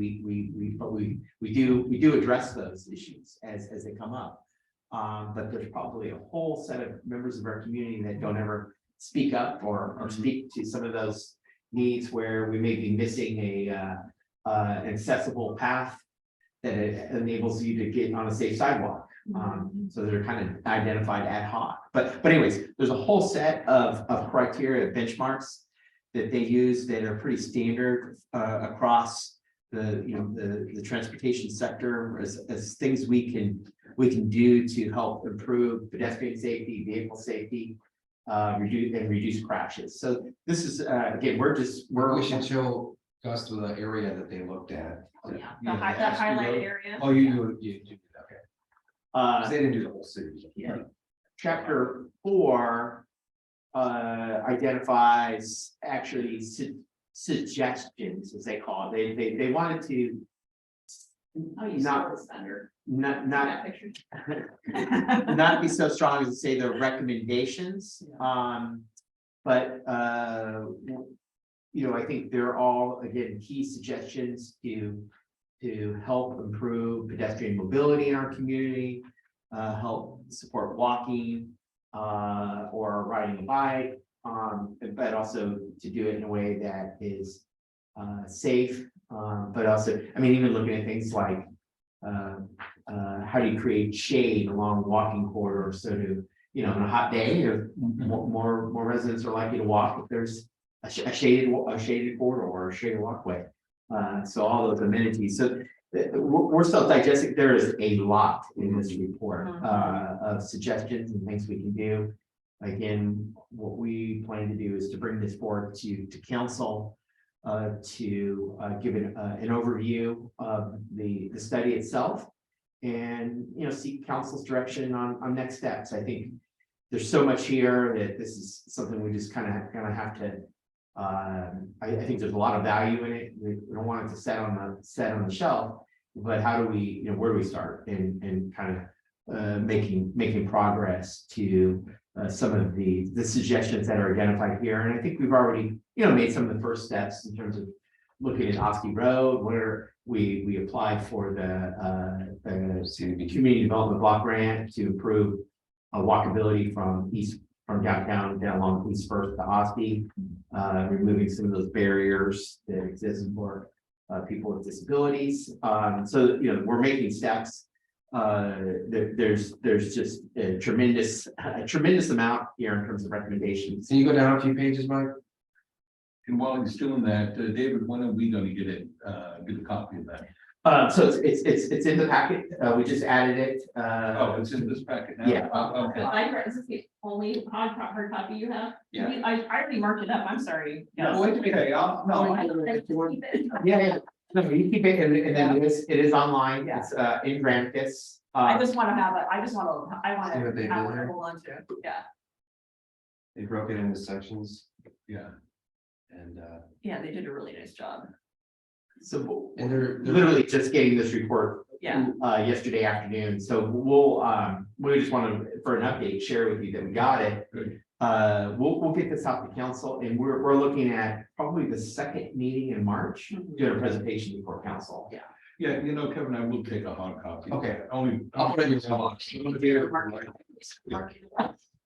But we do address those issues as they come up. But there's probably a whole set of members of our community that don't ever speak up or speak to some of those needs where we may be missing an accessible path that enables you to get on a safe sidewalk. So they're kind of identified ad hoc. But anyways, there's a whole set of criteria, benchmarks that they use that are pretty standard across the transportation sector as things we can do to help improve pedestrian safety, vehicle safety, reduce crashes. So this is again, We should show us to the area that they looked at. Oh, yeah, the highlighted area. Oh, you do, okay. They didn't do the whole city. Yeah. Chapter 4 identifies actually suggestions, as they call it. They wanted to Oh, you saw this under not that picture. not be so strong as to say they're recommendations. But you know, I think they're all, again, key suggestions to help improve pedestrian mobility in our community, help support walking or riding a bike, but also to do it in a way that is safe. But also, I mean, even looking at things like how do you create shade along walking corridors, so to, you know, on a hot day, more residents are likely to walk if there's a shaded corridor or a shaded walkway. So all those amenities. So we're still digesting. There is a lot in this report of suggestions and things we can do. Again, what we plan to do is to bring this forward to council to give an overview of the study itself, and, you know, seek council's direction on next steps. I think there's so much here that this is something we just kind of have to. I think there's a lot of value in it. We don't want it to set on the shelf, but how do we, you know, where do we start and kind of making progress to some of the suggestions that are identified here, and I think we've already, made some of the first steps in terms of looking at Oski Road, where we applied for the community development block grant to improve walkability from downtown down along East First to Oski, removing some of those barriers that exist for people with disabilities. So we're making steps. There's just a tremendous amount here in terms of recommendations. Can you go down a few pages, Mike? And while he's doing that, David, when are we gonna get a copy of that? So it's in the packet. We just added it. Oh, it's in this packet now? Yeah. Okay. Is this the only hard copy you have? Yeah. I already marked it up, I'm sorry. No, Wait a minute, Oh, I Yeah. I No, you keep it, and then it is online. Yeah. It's in Granicus. just want to have it, I want See what they to have did it there? hold on to, yeah, They broke it into sections Yeah. and yeah, they did a really nice job, So they're literally just getting this report yeah. yesterday afternoon. So we just want to, for an update, share with you that we got it. Good. We'll get this out to council, and we're looking at probably the second meeting in March, doing a presentation before council. Yeah. Yeah, Kevin, I will take a hard copy. Okay. Only. I'll put it in your box.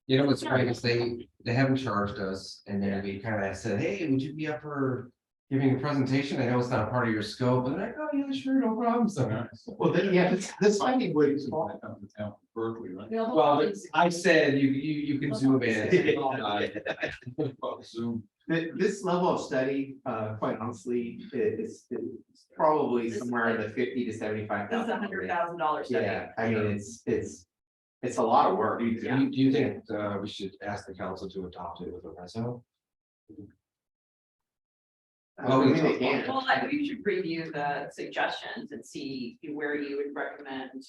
You know what's great is they haven't charged us, and then we kind of said, hey, would you be up for giving a presentation? I know it's not a part of your scope, but like, oh yeah, sure, no problem. So Well, then, yeah, this finding would. Berkeley, right? well, I said you can zoom in. Zoom. This level of study, quite honestly, is probably somewhere in the 50 to 75. This is $100,000 study. Yeah, I mean, it's a lot of work. Do you think we should ask the council to adopt it with a reso? I mean, they can. Well, we should review the suggestions and see where you would recommend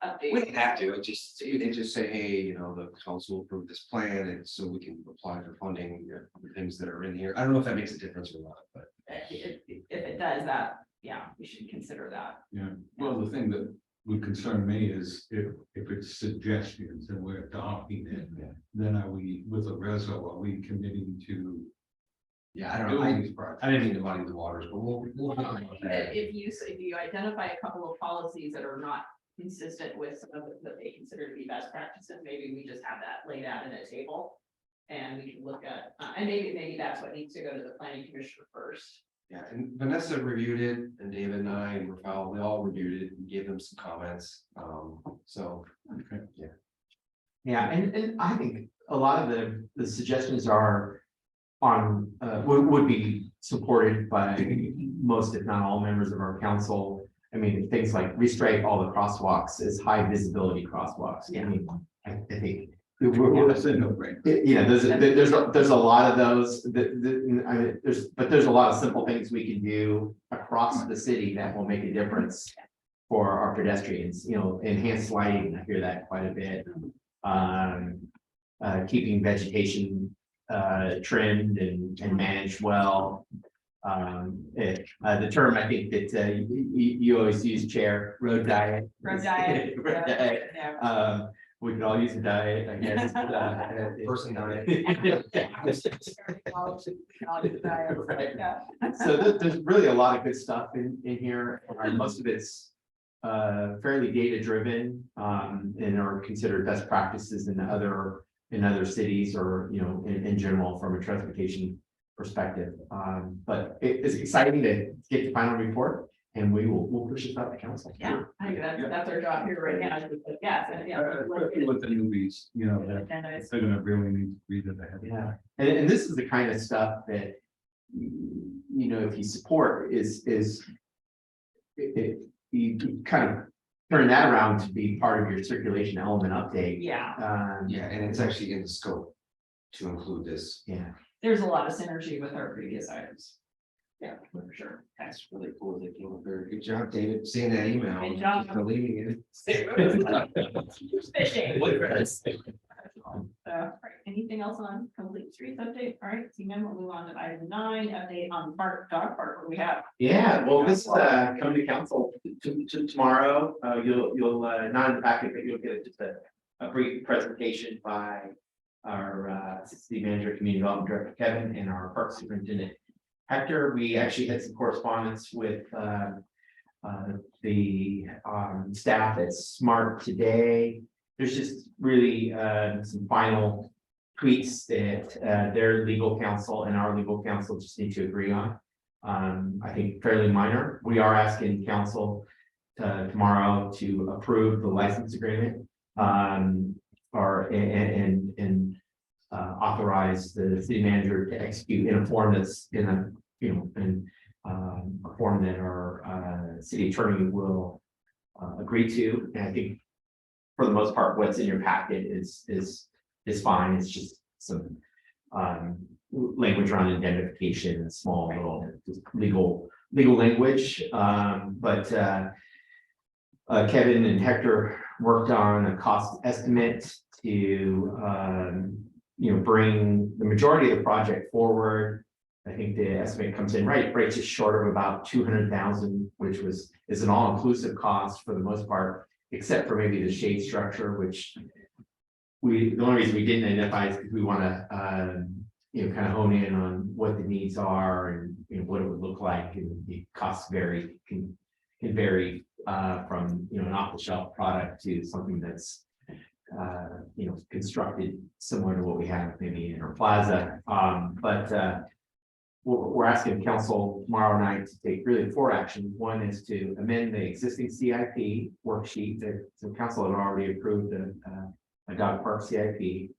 updates. We don't have to, they just say, hey, the council approved this plan, and so we can apply for funding, the things that are in here. I don't know if that makes a difference or not, but. If it does that, yeah, we should consider that. Yeah, well, the thing that would concern me is if it's suggestions and we're adopting it, then are we, with a reso, are we committing to Yeah, I don't know, doing these projects? I didn't mean to muddy the waters, but we'll talk about that. If you identify a couple of policies that are not consistent with some of that they consider to be best practices, maybe we just have that laid out in a table. And we can look at, and maybe that's what needs to go to the planning commissioner first. Yeah, and Vanessa reviewed it, and David and I and Rafael, we all reviewed it and gave them some comments, so. Okay. Yeah, and I think a lot of the suggestions are would be supported by most, if not all, members of our council. I mean, things like restripe all the crosswalks as high visibility crosswalks. I mean, I think. That's a no-brainer. There's a lot of those, I mean, there's a lot of simple things we can do across the city that will make a difference for our pedestrians, enhanced lighting, I hear that quite a bit. Keeping vegetation trimmed and managed well. The term I think that you always use, Chair, road diet. Road diet. Road diet. Yeah. We could all use a diet, I guess. Person diet. Right. Yeah. So there's really a lot of good stuff in here, and most of it's fairly data driven, and are considered best practices in other cities, or in general from a transportation perspective. But it's exciting to get the final report, and we'll push it out to council. Yeah, I think that's our job here right now. Yes, and Especially with the newbies, that agendas. they're gonna really need to read it ahead. Yeah, and this is the kind of stuff that, if you support you kind of turn that around to be part of your circulation element update. Yeah, Yeah, and it's actually in the scope to include this. Yeah. there's a lot of synergy with our previous items. Yeah, for sure. That's really cool. They came up very good job, David, seeing that email. Good job. just Deleting it. Fishing. Right, anything else on complete streets update? All right, see, then we'll move on to item 9, update on dog park, what we have. Yeah, well, this coming to council tomorrow. You'll not in the packet, but you'll get just a brief presentation by our city manager, community development director Kevin, and our park superintendent Hector. We actually had some correspondence with the staff at Smart today. There's just really some final tweaks that their legal counsel and our legal counsel just need to agree on. I think fairly minor. We are asking council tomorrow to approve the license agreement and authorize the city manager to execute in a form that's in a form that our city attorney will agree to. And I think for the most part, what's in your packet is fine. It's just some language around indemnification and small little just legal language. But Kevin and Hector worked on a cost estimate to bring the majority of the project forward. I think the estimate comes in right just short of about 200,000, which is an all-inclusive cost for the most part, except for maybe the shade structure, which the only reason we didn't identify is because we want to kind of hone in on what the needs are and what it would look like, and the costs can vary from an off-the-shelf product to something that's constructed similar to what we have maybe in our plaza. But we're asking council tomorrow night to take really 4 actions. One is to amend the existing CIP worksheet that the council had already approved a dog park CIP.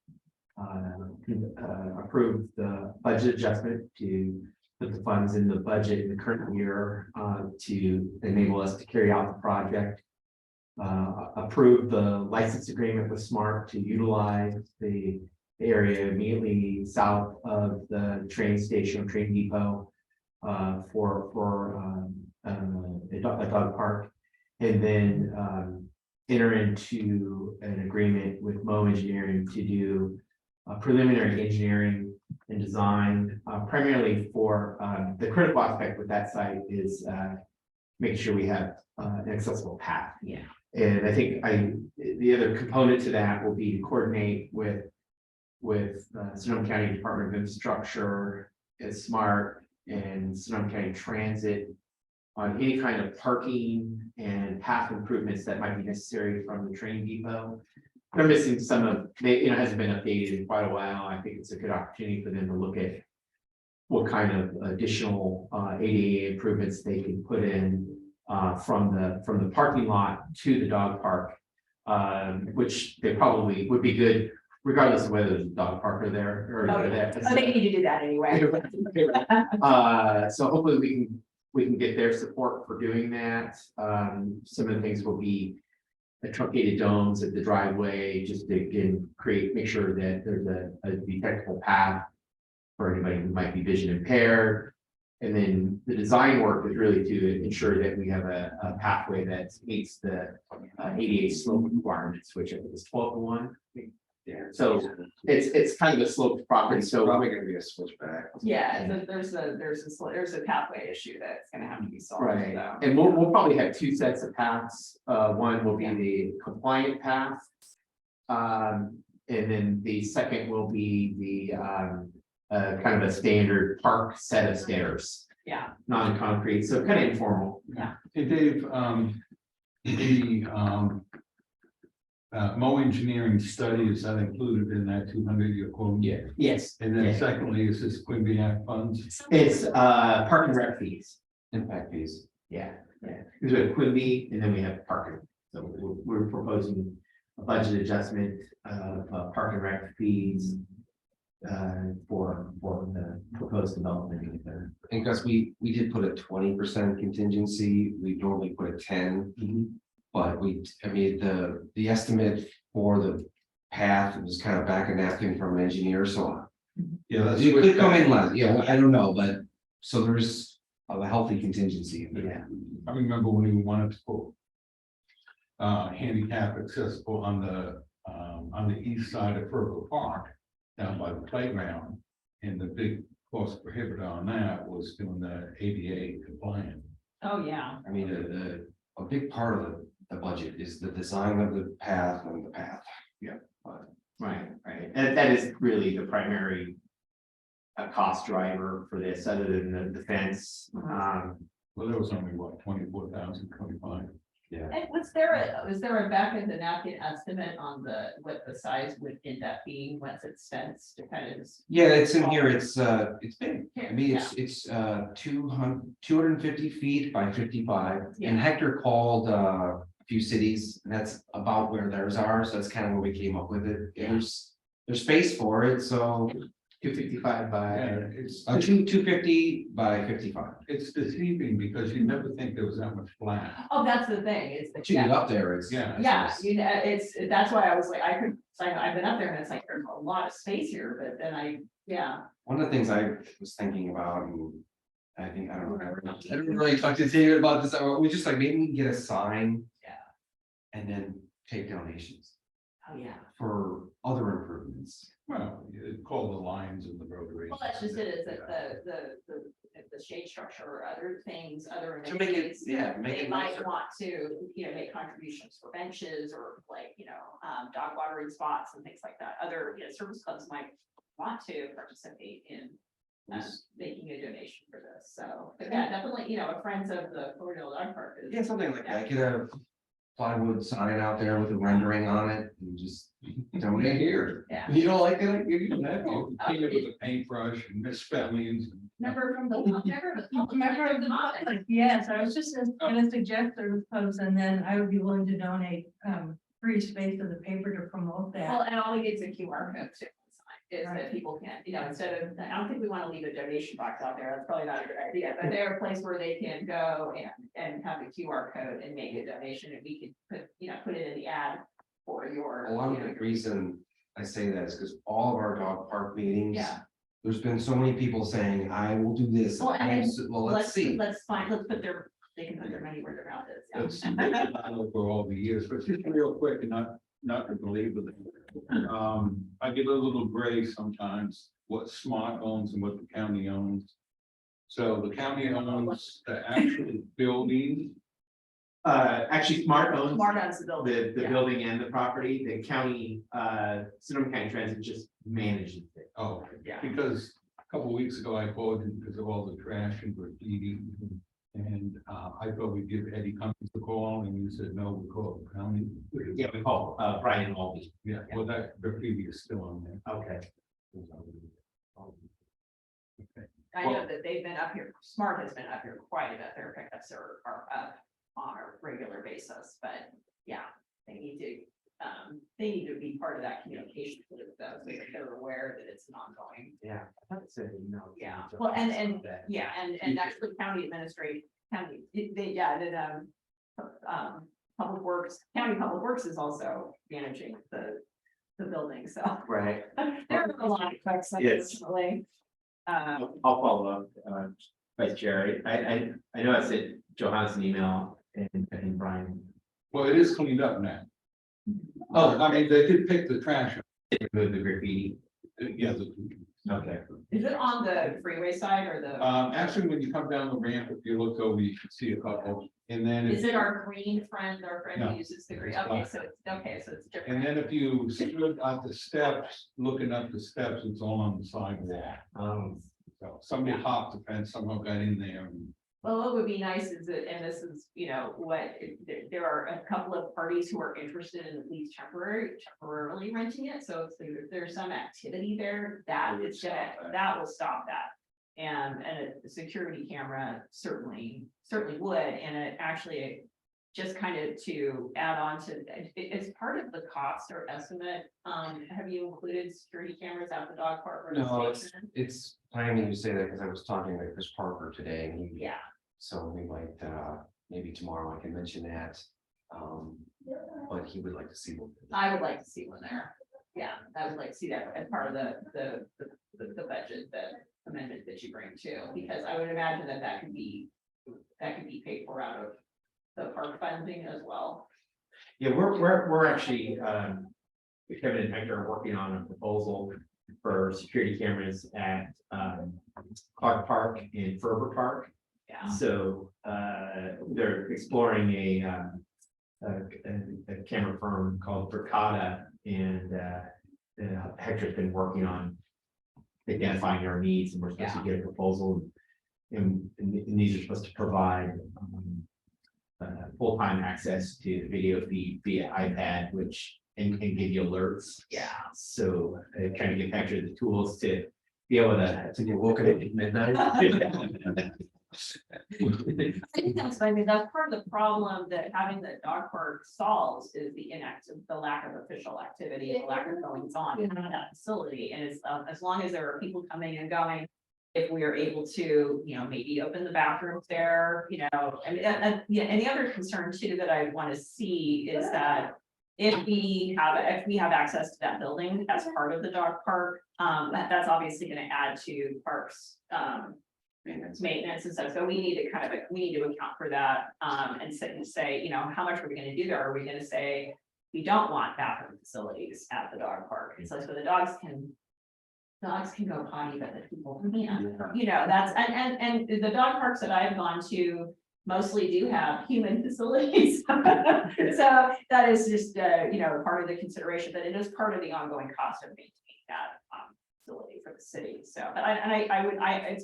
Approve the budget adjustment to put the funds in the budget in the current year to enable us to carry out the project. Approve the license agreement with Smart to utilize the area immediately south of the train station, train depot for a dog park, and then enter into an agreement with Mo Engineering to do preliminary engineering and design, primarily for the critical aspect with that site is making sure we have an accessible path. Yeah. And I think the other component to that will be to coordinate with Sonoma County Department of Infrastructure, Smart, and Sonoma County Transit on any kind of parking and path improvements that might be necessary from the train depot. They're missing some of, it hasn't been updated in quite a while. I think it's a good opportunity for them to look at what kind of additional ADA improvements they can put in from the parking lot to the dog park, which they probably would be good regardless of whether there's a dog park or there or there. Oh, they need to do that anyway. So hopefully we can get their support for doing that. Some of the things will be the truncated domes at the driveway, just to again make sure that there's a detectable path for anybody who might be vision impaired. And then the design work is really to ensure that we have a pathway that meets the ADA slope requirements, which I think is 12:1. Yeah. So it's kind of a sloped property, It's so probably gonna be a switchback. Yeah, there's a pathway issue that's gonna have to be solved. right, So. and we'll probably have 2 sets of paths. One will be the compliant path. And then the second will be the kind of a standard park set of stairs, Yeah, non-concrete, so kind of informal. Hey, Dave, Mo Engineering study, is that included in that 200-year quote? Yes. And then Yeah. secondly, is this Quimby Act funds? It's park and rec fees. Impact fees. Yeah. Because we have Quimby and then we have parking. So we're proposing a budget adjustment of park and rec fees for the proposed development. And because we did put a 20% contingency, we normally put a 10. But the estimate for the path was kind of back a napkin from an engineer, so Yeah, that's. it could come in less, I don't know, but so there's a healthy contingency in there. Yeah. I remember when we wanted to put handicap accessible on the east side of Fergal Park, down by the playground, and the big cost prohibitor on that was doing the ADA compliant. oh, yeah, I mean, a big part of the budget is the design of the path and the path. Right. and that is really the primary cost driver for this, other than the fence. Well, there was only what, 24,000, 25. Yeah. And was there a back of the napkin estimate on what the size would end up being once it's fenced to kind of just? Yeah, it's in here. It's big. I mean, Yeah. it's 250 feet by 55. Yeah. And Hector called a few cities, and that's about where theirs are. So that's kind of where we came up with it. Yeah. There's space for it, so 255 by. It's 250 by 55. it's deceiving because you never think there was that much flat. Oh, that's the thing, is that, But you get up there, it's. Yeah. yeah, you know, that's why I was like, I've been up there and it's like, there's a lot of space here, but then One of the things I was thinking about, and I think, I don't know, I didn't really talk to David about this, we just like, maybe we can get a sign. Yeah. And then take donations oh, yeah. for other improvements. Well, you call the lines and the rotary. Well, that's just it, is that the shade structure or other things, other. To make it, amenities, yeah, make They it might nicer. want to, make contributions for benches or like, dog watering spots and things like that. Other, service clubs might want to participate in making a donation for this. So, but yeah, definitely, a Friends of the Cloverdale Dog Park is. Yeah, something like that, get a plywood sign out there with a rendering on it and just donate here. Yeah. You don't like it, I give you that. You paint it with a paintbrush and misspellings. Member from the, Member of the public, yes, I was just gonna suggest those posts, and then I would be willing to donate free space to the paper to promote Well, that. and all we need is a QR code too. Is that people can, instead of, I don't think we want to leave a donation box out there, that's probably not a good idea, but they're a place where they can go and have a QR code and make a donation, and we can put it in the ad for your. A lot of the reason I say that is because all of our dog park meetings. Yeah. There's been so many people saying, I will do this. Well, and then Well, let's see. Let's put they can put their money where their mouth is. That's over all the years, but just real quick and not to believe it. I get a little gray sometimes, what Smart owns and what the county owns. So the county owns the actual building. Actually, Smart owns Smart owns the building. the Yeah. building and the property. The county, Sonoma County Transit just manages it. Oh, Yeah. because a couple of weeks ago I called him because of all the trash and graffiti. And I thought we'd give Eddie Cummings a call and he said, no, we call the county. Yeah, we call Brian Albee. Yeah, well, that graffiti is still on there. Okay. Okay. I know that they've been up here, Smart has been up here quite a bit, their pickups are up on a regular basis, but yeah, they need to be part of that communication with those, so that they're aware that it's an ongoing. Yeah. I thought it said, Yeah, well, and actually county administration, Public Works, County Public Works is also managing the building, so. Right. There are a lot of folks, Yes. unfortunately. I'll follow up, Vice Chair. I know I sent Johannes an email and Brian. Well, it is cleaned up now. Oh, I mean, they did pick the trash up. remove the graffiti. Yeah. Okay. Is it on the freeway side or the, Actually, when you come down the ramp, if you look over, you can see a couple, and then. is it our green friend, our friend No. who uses the green, okay, so it's different. And then if you stood at the steps, looking up the steps, it's all on the sidewalk. So somebody hopped the fence, somehow got in there and. Well, what would be nice is that, and this is, there are a couple of parties who are interested in at least temporarily renting it, so if there's some activity there, that will stop that. And a security camera certainly would, and it actually, just kind of to add on to, it's part of the cost or estimate, have you included security cameras at the dog park? or the No, station? it's timing you say that because I was talking to Chris Parker today and he. Yeah. So we might, maybe tomorrow I can mention that. But he would like to see one. I would like to see one there. Yeah, I would like to see that as part of the budget, the amendment that you bring too, because I would imagine that could be paid for out of the park funding as well. Yeah, we're actually, Kevin and Hector are working on a proposal for security cameras at Clark Park and Ferber Park. Yeah. So they're exploring a camera firm called Verkada, and Hector's been working on identifying our needs, and we're supposed to get a proposal. And these are supposed to provide full-time access to the video feed via iPad, which and give you alerts. Yeah. So trying to give Hector the tools to be able to get woken up at midnight. I think that's, I mean, that's part of the problem that having the dog park solves is the the lack of official activity, the lack of goings on in that facility. And it's, as long as there are people coming and going, if we are able to, you know, maybe open the bathrooms there, you know, and the other concern too that I want to see is that if we have access to that building as part of the dog park, that's obviously going to add to parks, maintenance and stuff. So we need to account for that, and say, you know, how much are we gonna do there? Are we gonna say we don't want bathroom facilities at the dog park? And so the dogs can go potty, but the people can't, you know, that's, and the dog parks that I've gone to mostly do have human facilities. So that is just, you know, part of the consideration, that it is part of the ongoing cost of maintaining that, facility for the city. So, but I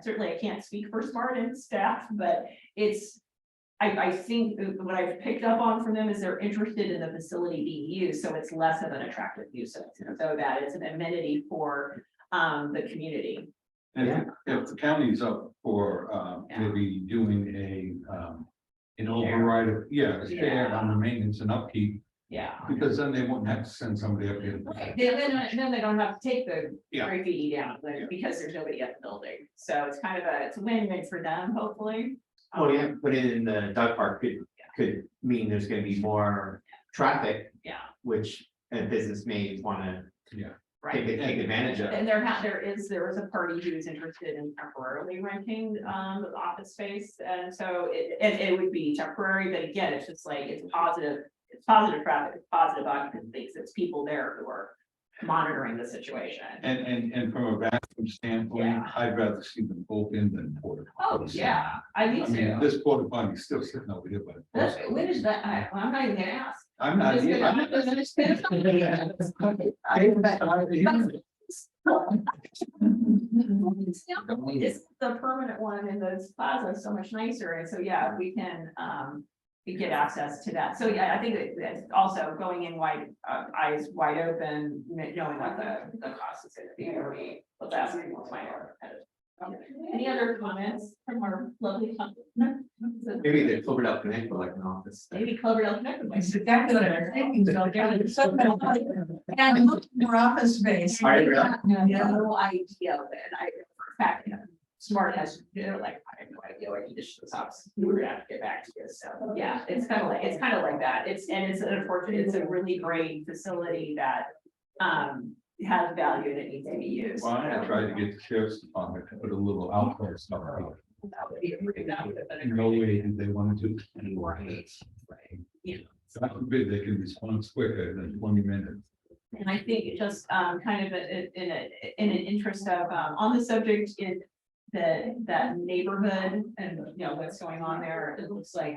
certainly, I can't speak for Smart and staff, but I think what I've picked up on from them is they're interested in the facility being used, so it's less of an attractive nuisance, so that it's an amenity for the community. And if the county's up for maybe doing an override of, a share on the maintenance and upkeep, Yeah. because then they wouldn't have to send somebody up here. Right, then they don't have to take the Yeah. graffiti down, Yeah. because there's nobody at the building, so it's kind of it's a win-win for them, hopefully. Well, yeah, put it in the dog park could mean there's gonna be more traffic, Yeah, which a business may wanna right. take advantage of. And there is a party who is interested in temporarily renting the office space, and so it would be temporary, but again, it's just like, it's positive traffic, it's positive occupancy, it's people there who are monitoring the situation. And from a bathroom standpoint, Yeah. I'd rather see them open than porta. Oh, yeah, I I mean, mean, this porta potty is still sitting over here, but. when is that, I'm not even gonna ask. I'm not. Just I'm gonna- not- It's the permanent one in the plaza is so much nicer, and so, yeah, we can, we get access to that. So, yeah, I think that's also going in eyes wide open, knowing what the cost is gonna be, or what's asking, what's my any other comments from our lovely company? Maybe the Cloverdale Connect for like an office. Maybe Cloverdale Connected. That's exactly what I was thinking, so and look more office space. Are you really? Yeah, no idea of it. In fact, you know, Smart has, you know, like, I have no idea what you should stop. We're gonna have to get back to you. So, yeah, it's kind of like that. It's unfortunate, it's a really great facility that has value that needs to be used. Well, I tried to get the sheriff's department to put a little outdoor stuff out. That would be a pretty No way did they want to do it anymore. Right. Yeah. God forbid they can respond quicker than 20 minutes. And I think it just kind of in an interest of on the subject in that neighborhood and, you know, what's going on there, it looks like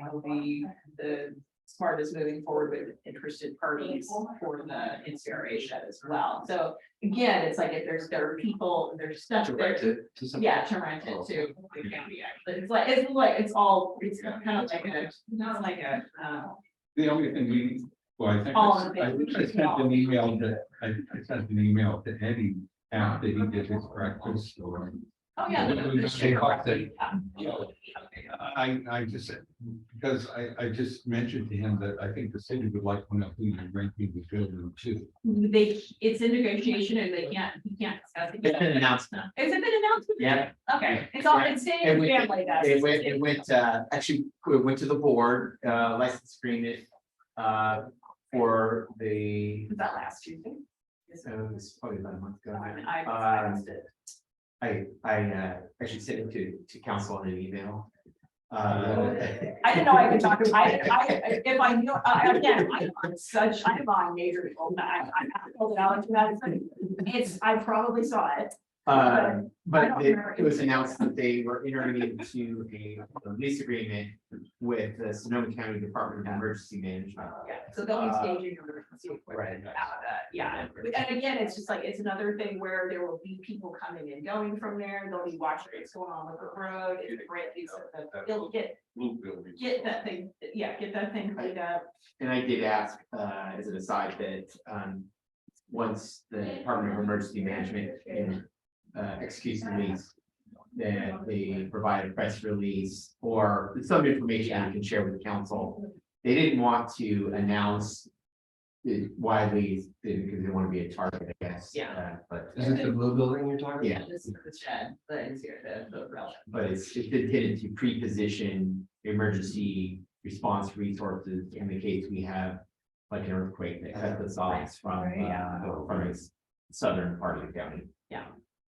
the Smart is moving forward with interested parties for the incineration as well. So again, it's like if there are people, there's stuff there. To rent it to the county. Actually, it's kind of like not like a. The only thing I think All of it. I sent an email to Eddie after he did his breakfast or. Oh, yeah. I just said, because I just mentioned to him that I think the city would like to know who you're renting the building to. It's in negotiation and you can't discuss it. It's been announced now. Has it been announced? Yeah. Okay, it's staying in the family. It went to the board, license agreement, for the, Was that last Tuesday? so it was probably about a month ago. I missed it. I actually sent it to council in an email. I didn't know I could talk, if I knew, again, I'm on major, I pulled it out, I probably saw it, But don't it remember. was announced that they were entering into a lease agreement with the Sonoma County Department of Emergency Management. Yeah, so they'll be staging emergency equipment out of that, yeah, and again, it's just like, it's another thing where there will be people coming and going from there, they'll be watching what's going on with the road, it's a great piece of the, they'll Blue building. get that thing, yeah, get that thing cleaned up. And I did ask, as an aside, that, once the Department of Emergency Management executes the lease, that they provide a press release or some information we can share with the council. They didn't want to announce it widely because they want to be a target, I guess. Yeah. But Is it the blue building you're talking? Yeah. This is the shed, that is here, the rail. but it's intended to pre-position emergency response resources in the case we have like an earthquake that cuts us off from its southern part of the county.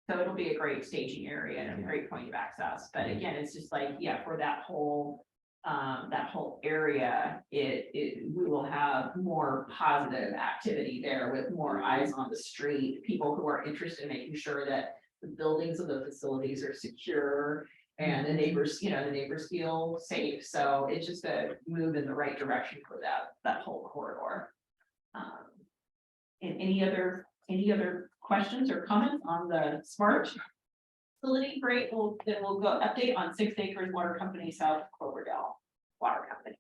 So it'll be a great staging area and a great point of access, but again, it's just like, yeah, for that whole area, we will have more positive activity there with more eyes on the street, people who are interested in making sure that the buildings of the facilities are secure and the neighbors, the neighbors feel safe, so it's just a move in the right direction for that whole corridor. And any other questions or comments on the smart facility? Great, then we'll go update on 6 acres water company south of Cloverdale Water Company.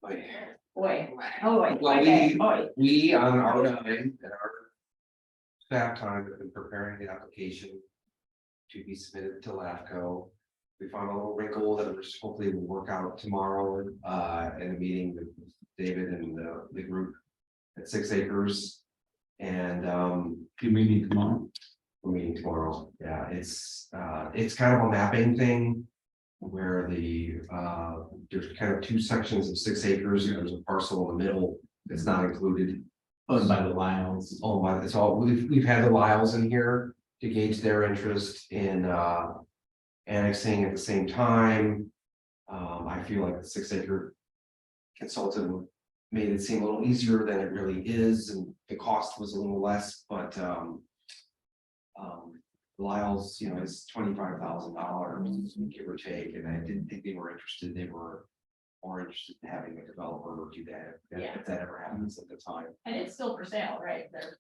Boy, oh, Well, boy, we on our nine at our staff time have been preparing the application to be submitted to LAFCO. We found a little wrinkle that we're hopefully will work out tomorrow in a meeting with David and the group at 6 acres. And You mean tomorrow? we're meeting tomorrow. Yeah, it's kind of a mapping thing where there's kind of 2 sections of 6 acres. There's a parcel in the middle that's not included. Owned by the Lyles. Oh my, it's all, we've had the Lyles in here to gauge their interest in annexing at the same time. I feel like the 6 acre consultant made it seem a little easier than it really is, and the cost was a little less, but Lyle's, is $25,000, give or take, and I didn't think they were interested. They were more interested in having a developer do that, if that ever happens at the time. and it's still for sale, right? That's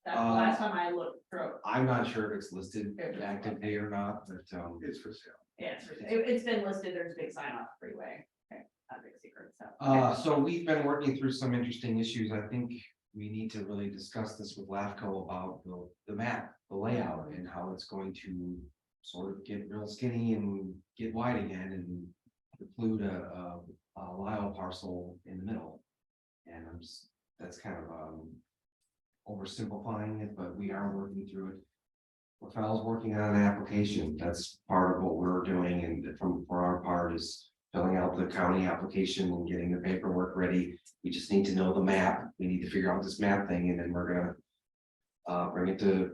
the last time I looked through. I'm not sure if it's listed actively or not, but It's for sale. Yeah, it's been listed, there's a big sign off freeway. Okay, not a big secret, so. so we've been working through some interesting issues. I think we need to really discuss this with LAFCO about the map, the layout, and how it's going to sort of get real skinny and get wide again and include a Lyle parcel in the middle. And that's kind of oversimplifying it, but we are working through it. Rafael's working on an application. That's part of what we're doing, and for our part is filling out the county application and getting the paperwork ready. We just need to know the map. We need to figure out this map thing, and then we're gonna bring it to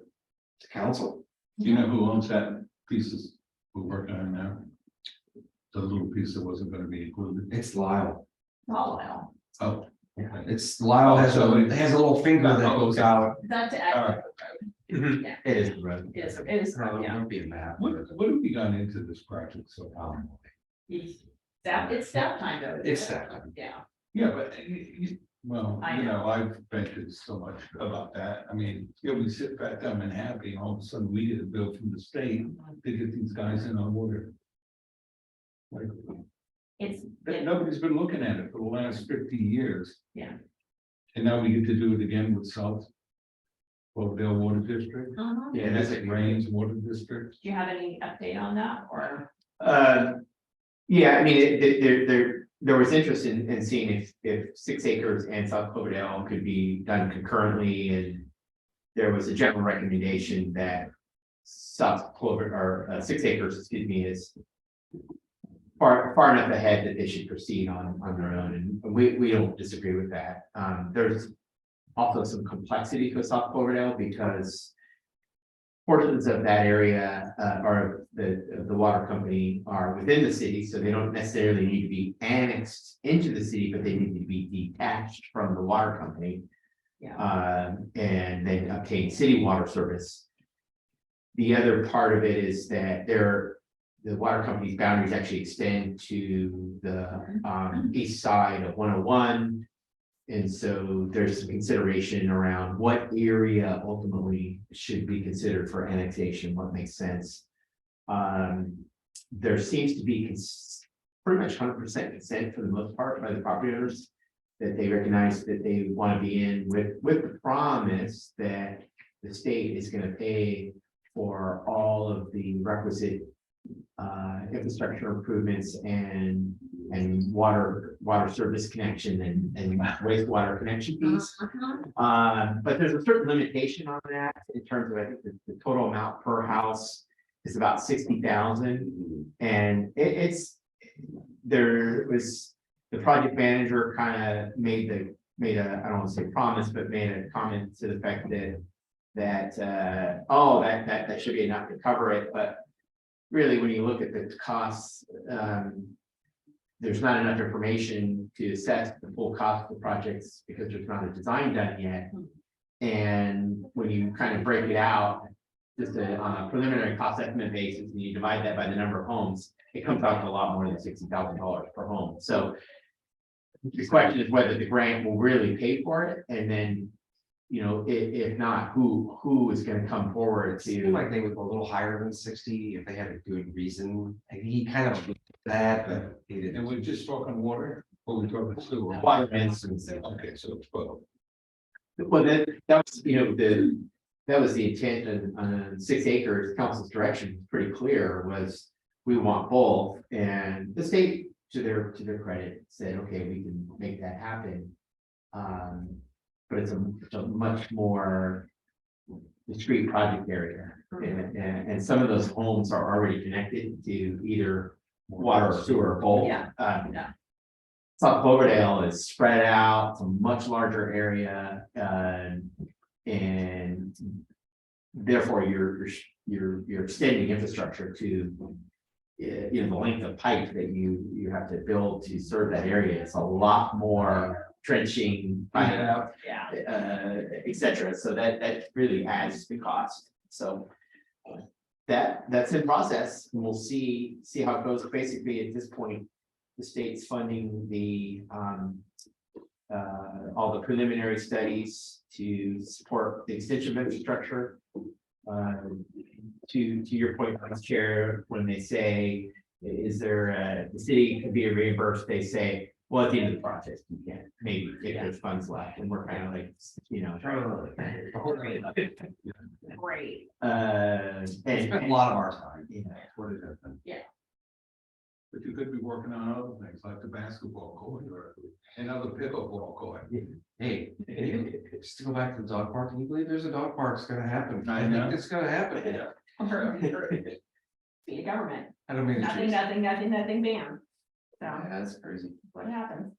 council. Do you know who owns that pieces we're working on now? The little piece that wasn't gonna be included. It's Lyle. Oh, well, Oh, Yeah, it's Lyle has a little finger that goes out. that's to All right. add. Yeah, It is the road. it is, It yeah. might be a map. what have we gone into this project so far? It's staff time though. isn't It's it? staff time. Yeah, Yeah, but, well, I know. I've vented so much about that. I mean, we sit back down and happy, and all of a sudden we get a bill from the state to get these guys in on water. Like, nobody's been looking at it for the last 50 years. Yeah. And now we get to do it again with South Cloverdale Water District, Yeah, and that's that's Range Water District. Do you have any update on that or? Yeah, I mean, there was interest in seeing if 6 acres and South Cloverdale could be done concurrently, and there was a general recommendation that South Clover, or 6 acres, excuse me, is far enough ahead that they should proceed on their own, and we don't disagree with that. There's also some complexity to South Cloverdale because portions of that area or the water company are within the city, so they don't necessarily need to be annexed into the city, but they need to be detached from the water company. Yeah. And then obtain city water service. the other part of it is that the water company's boundaries actually extend to the east side of 101. And so there's some consideration around what area ultimately should be considered for annexation, what makes sense. There seems to be pretty much 100% consent for the most part by the property owners that they recognize that they want to be in with the promise that the state is going to pay for all of the requisite infrastructure improvements and water service connection and wastewater connection fees. But there's a certain limitation on that in terms of, I think the total amount per house is about 60,000. And there was, the project manager kind of made a, I don't want to say promise, but made a comment to the fact that should be enough to cover it. But really, when you look at the costs, there's not enough information to assess the full cost of the projects because there's not a design done yet. And when you kind of break it out, just on a preliminary cost estimate basis, and you divide that by the number of homes, it comes out to a lot more than $60,000 per home. So the question is whether the grant will really pay for it, and then, you know, if not, who is going to come forward It seemed like to? they would go a little higher than 60 if they had a good reason. And he kind of looked at that, but he didn't. And we're just talking water, or we're talking sewer? Water instance. Okay, so it's both. Well, that was, you know, that was the intent on 6 acres. Council's direction was pretty clear, was we want both, and the state, to their credit, said, okay, we can make that happen. But it's a much more discrete project area, and some of those homes are already connected to either water or sewer or both. Yeah. South Cloverdale is spread out, it's a much larger area, and therefore you're extending infrastructure to, you know, the length of pipe that you have to build to serve that area. It's a lot more trenching, Yeah. et cetera. So that really adds to the cost. So that's in process, and we'll see how it goes. Basically, at this point, the state's funding the all the preliminary studies to support the extension of infrastructure. To your point, Vice Chair, when they say, is there the city could be reimbursed, they say, well, at the end of the project, you can maybe if there's funds left, and we're kind of like, you know. Great. And Spent a lot of our time. you know, What is that then? Yeah. But you could be working on other things like the basketball court or another pickleball court. Hey, just to go back to the dog park, can you believe there's a dog park? It's gonna happen. I know. It's gonna happen. Be a government, I don't mean to. nothing, bam. So Yeah, that's crazy. what happens?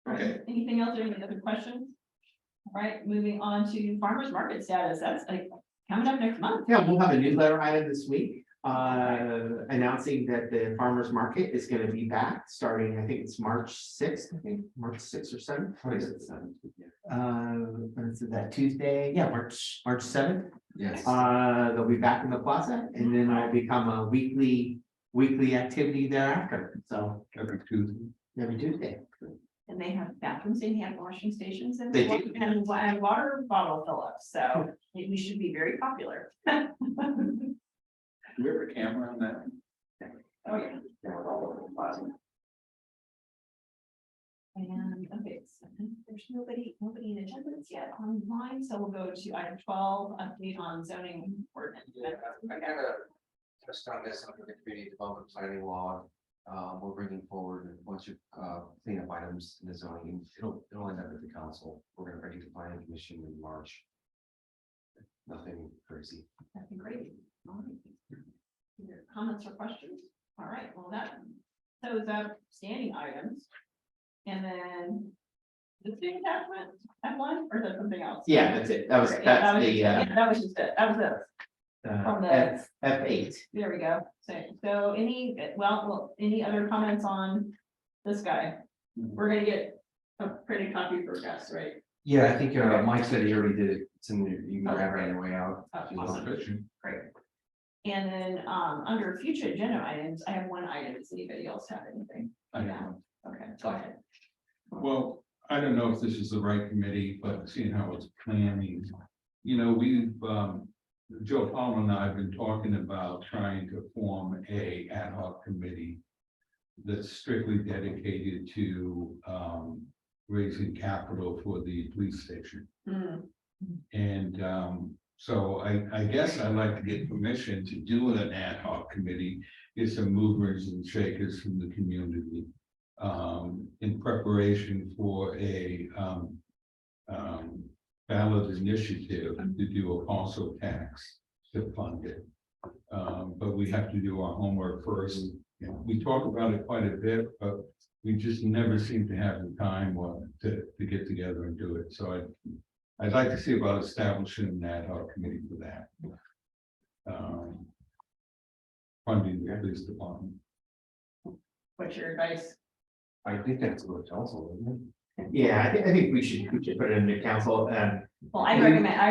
Okay. Anything else, or any other questions? All right, moving on to farmers market status, that's like coming up next month. Yeah, we'll have a newsletter item this week, announcing that the farmer's market is gonna be back starting, I think it's March 6th, March 6th or 7th. What is it, son? When is it, that Tuesday? Yeah, March 7th. Yes. They'll be back in the plaza, and then it'll become a weekly activity thereafter. So Every Tuesday. every Tuesday. And they have bathrooms, and hand washing stations, and They do. and water bottle fill-ups, so we should be very popular. Do we have a camera on that? Oh, yeah. And, okay, so there's nobody in attendance yet online, so we'll go to item 12, update on zoning ordinance. I gotta just on this, under the community development planning law, we're bringing forward a bunch of cleanup items in the zoning. It'll end up at the council. We're gonna bring it to planning commission in March. Nothing crazy. That'd be great. All right. Either comments or questions? All right, well, those are standing items. And then the big attachment, F1, or is that something else? Yeah, that's it. That was, Yeah, that's the, that was just it. That was it. From the- F8. There we go. So any, well, any other comments on this guy? We're gonna get a printed copy for Gus, right? Yeah, I think Mike said he already did it. It's in there. You can grab it on your way out. Oh, awesome. Great. And then, under future agenda items, I have one item. Does anybody else have anything? I know. Okay, go ahead. Well, I don't know if this is the right committee, but seeing how it's planning, you know, we've, Joe Palmer and I have been talking about trying to form a ad hoc committee that's strictly dedicated to, raising capital for the police station. Hmm. And, so I guess I'd like to get permission to do an ad hoc committee, get some movers and shakers from the community. In preparation for a ballot initiative to do a parcel tax to fund it. But we have to do our homework first. You know, we talk about it quite a bit, but we just never seem to have the time or to get together and do it. So I'd like to see about establishing an ad hoc committee for that. Funding the police department. What's your advice? I think that's what council, isn't Yeah, I think we should put it in the council, Well, I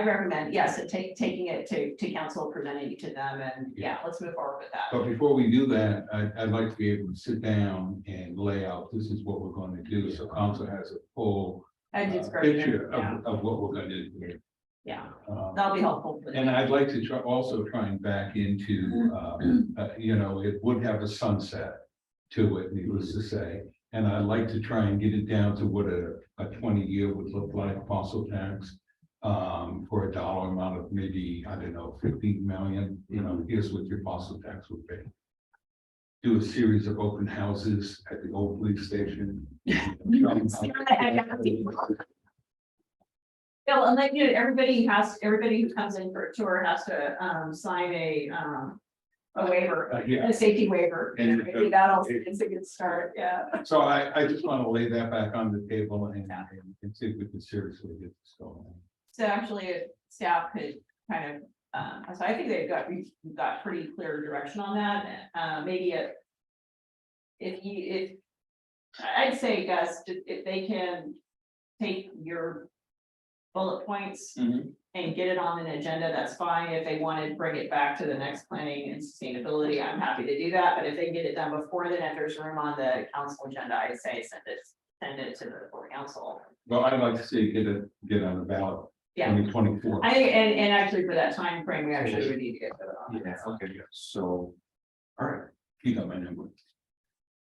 recommend, yes, taking it to council, presenting it to them, and yeah, let's move forward with that. But before we do that, I'd like to be able to sit down and lay out, this is what we're going to do, so council has a full picture of what we're going to do. Yeah, that'll be helpful. for And them. I'd like to try and back into, you know, it would have a sunset to it, needless to say. And I'd like to try and get it down to what a 20-year would look like, parcel tax. For a dollar amount of maybe, I don't know, 15 million, you know, here's what your parcel tax would be. Do a series of open houses at the old police station. Yeah, well, and like, you know, everybody who comes in for a tour has to sign a waiver, Yeah, a safety waiver. And- Maybe that also is a good start, yeah. so I just want to lay that back on the table and see if we can seriously get this going. So actually, staff could kind of, so I think we've got pretty clear direction on that. Maybe if I'd say, Gus, if they can take your bullet points and get it on an agenda, that's fine. If they want to bring it back to the next planning and sustainability, I'm happy to do that. But if they can get it done before then, if there's room on the council agenda, I'd say send it to the full council. Well, I'd like to see it get on the ballot. Yeah. 2024. I think, and actually for that time frame, we actually would need to get to it? it. Yeah, okay, so, all right. He got my number.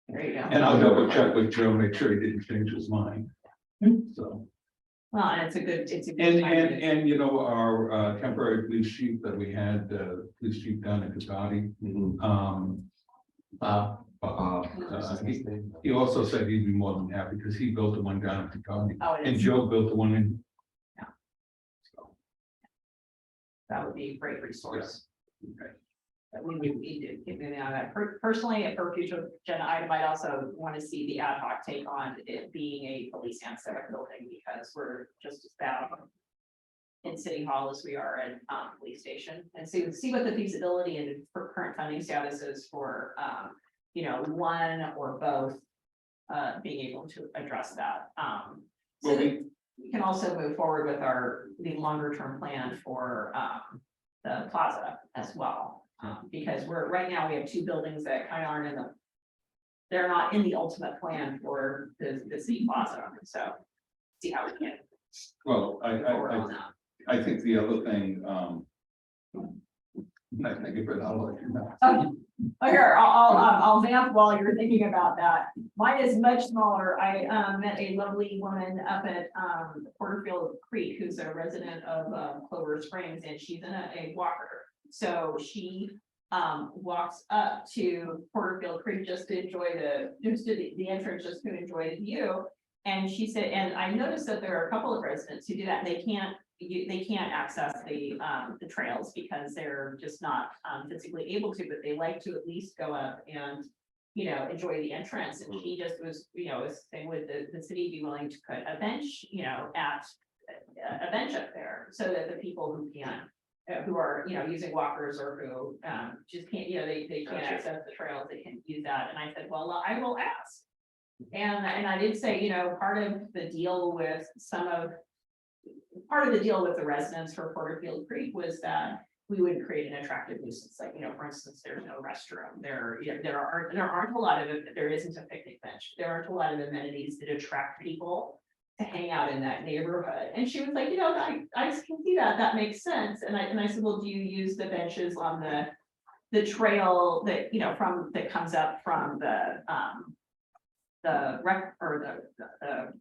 There you go. And I'll double check with Joe, make sure he didn't change his mind. So, Well, and it's a good and, time. and, you know, our temporary police chief that we had, police chief down at Casati. He also said he'd be more than happy because he built the one down at Casati. Oh, it And is. Joe built the one in. Yeah. So, That would be a great resource. okay. That we would need to keep moving on that. Personally, for future agenda item, I'd also want to see the ad hoc take on it being a police and civic building, because we're just as bad in City Hall as we are at police station, and see what the feasibility and for current funding status is for you know, one or both being able to address that. So Well, that we can also move forward with the longer term plan for the plaza as well. Because right now we have two buildings that kind of aren't they're not in the ultimate plan for the city plaza, so see how we can Well, move forward on that. I think the other thing, I think if I'll let you know. Oh, here, I'll vamp while you're thinking about that. Mine is much smaller. I met a lovely woman up at Porterfield Creek, who's a resident of Clover Springs, and she's in a walker. So she walks up to Porterfield Creek just to enjoy the entrance, just to enjoy the view. And she said, and I noticed that there are a couple of residents who do that, and they can't access the trails because they're just not physically able to, but they like to at least go up and, you know, enjoy the entrance. And she just was, you know, was saying, would the city be willing to put a bench, you know, at a bench up there, so that the people who can't, who are, you know, using walkers or who just can't, you know, they can't access the trails, they can use that. And I said, well, I will ask. And I did say, you know, part of the deal with the residents for Porterfield Creek was that we wouldn't create an attractive nuisance, like, for instance, there's no restroom, there aren't a lot of, there isn't a picnic bench, there aren't a lot of amenities that attract people to hang out in that neighborhood. And she was like, I can see that, that makes sense. And I said, well, do you use the benches on the trail that, that comes up from the rec or the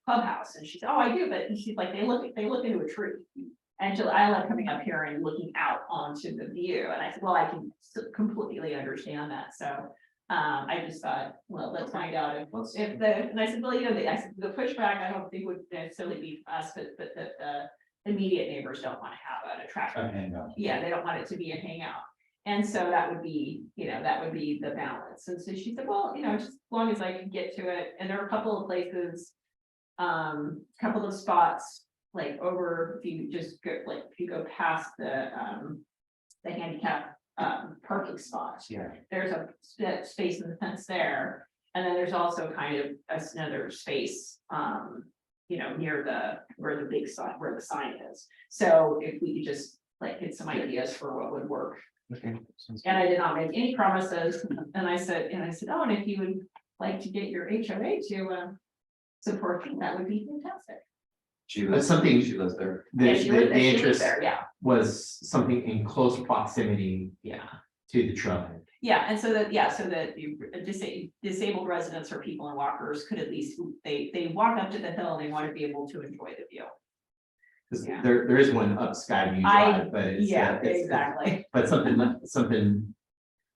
clubhouse? And she said, oh, I do, but she's like, they look into a tree. And I like coming up here and looking out onto the view. And I said, well, I can completely understand that. So I just thought, well, let's find out if and I said, well, the pushback, I don't think would necessarily be us, but the immediate neighbors don't want to have an attraction. Yeah, they don't want it to be a hangout. And so that would be, that would be the balance. And so she said, well, just as long as I can get to it. And there are a couple of places, couple of spots, like over, if you just go, like, if you go past the handicap parking spots. Yeah. There's a space in the fence there. And then there's also kind of another space, near where the big sign, where the sign is. So if we could just like get some ideas for what would work. Okay. And I did not make any promises. And I said, oh, and if you would like to get your HOA to support you, that would be fantastic. That's something She lives there. Yeah, the she lived there, she lived interest there, yeah, was something in close proximity yeah. to the trailhead. Yeah, and so that the disabled residents or people in walkers could at least, they walk up to the hill and they want to be able to enjoy the view. Because Yeah. there is one up Skyview Drive, but it's. Exactly. But something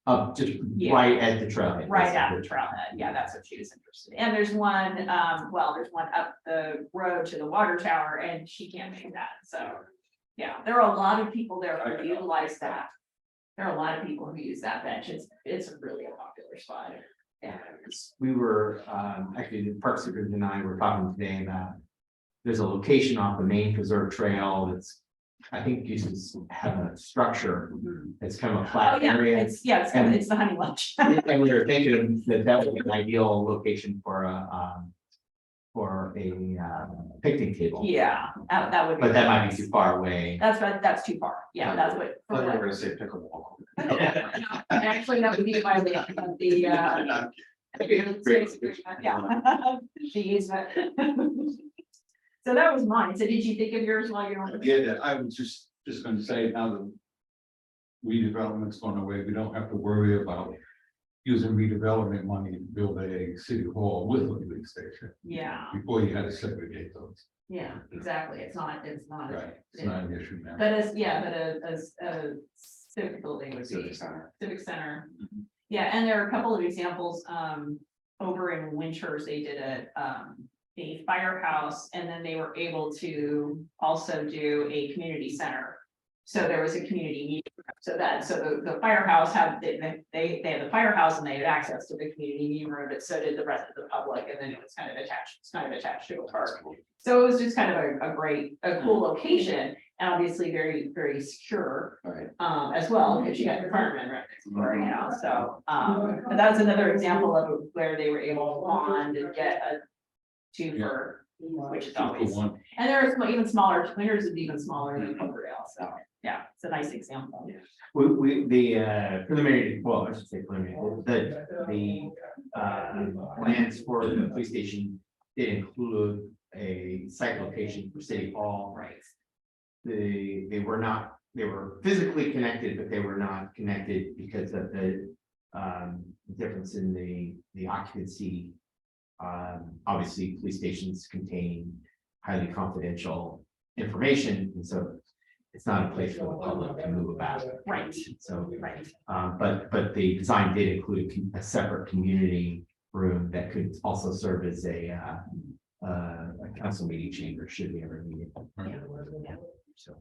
up just Yeah. right at the trailhead. Right at the trailhead, yeah, that's what she was interested in. And there's one, there's one up the road to the water tower and she can't make that, so. Yeah, there are a lot of people there who utilize that. There are a lot of people who use that bench, it's really a popular spot. Yeah. We were, actually, the Park Superintendent and I were talking today about, there's a location off the main preserve trail that's, I think used to have a structure. It's kind of a Oh, flat yeah, area. it's the honey lunch. And we were thinking that would be an ideal location for a picnic table. Yeah, that would be. But that might be too far away. that's too far, yeah, that's what. I thought you were gonna say pickleball. Actually, that would be my, yeah. The easement. So that was mine, so did you think of yours while you're on? Yeah, I was just gonna say, now that redevelopment's gone away, we don't have to worry about using redevelopment money to build a city hall with a police station. Yeah, Before you had to segregate those. yeah, exactly, it's not. Right, it's not an issue now. But a civic building would be. Civic center. Civic center. Yeah, and there are a couple of examples, over in Winters, they did a firehouse, and then they were able to also do a community center. So there was a community meeting, so the firehouse had, they had the firehouse and they had access to the community meeting room, but so did the rest of the public, and then it was kind of attached to a park. So it was just kind of a cool location, and obviously very, very secure. Right. As well, because you got your firemen right next door, so, but that's another example of where they were able to bond and get a two for, which is always, and there are even smaller, Winters is even smaller than Cloverdale, so, yeah, it's a nice example. The preliminary, well, I should say preliminary, the plans for the police station did include a site location for City Hall. Right. They were physically connected, but they were not connected because of the difference in the occupancy. Obviously, police stations contain highly confidential information, and so it's not a place for the public to move about. Right. So, Right. but the design did include a separate community room that could also serve as a council meeting chamber should we ever need it. Yeah. So.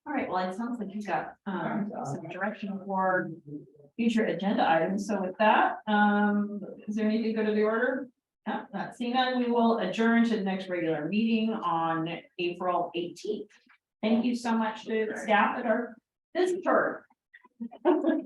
All right, well, it sounds like you've got some direction for future agenda items. So with that, is there anything go to the order? No, not seeing that, we will adjourn to the next regular meeting on April 18th. Thank you so much to the staff at our visitor.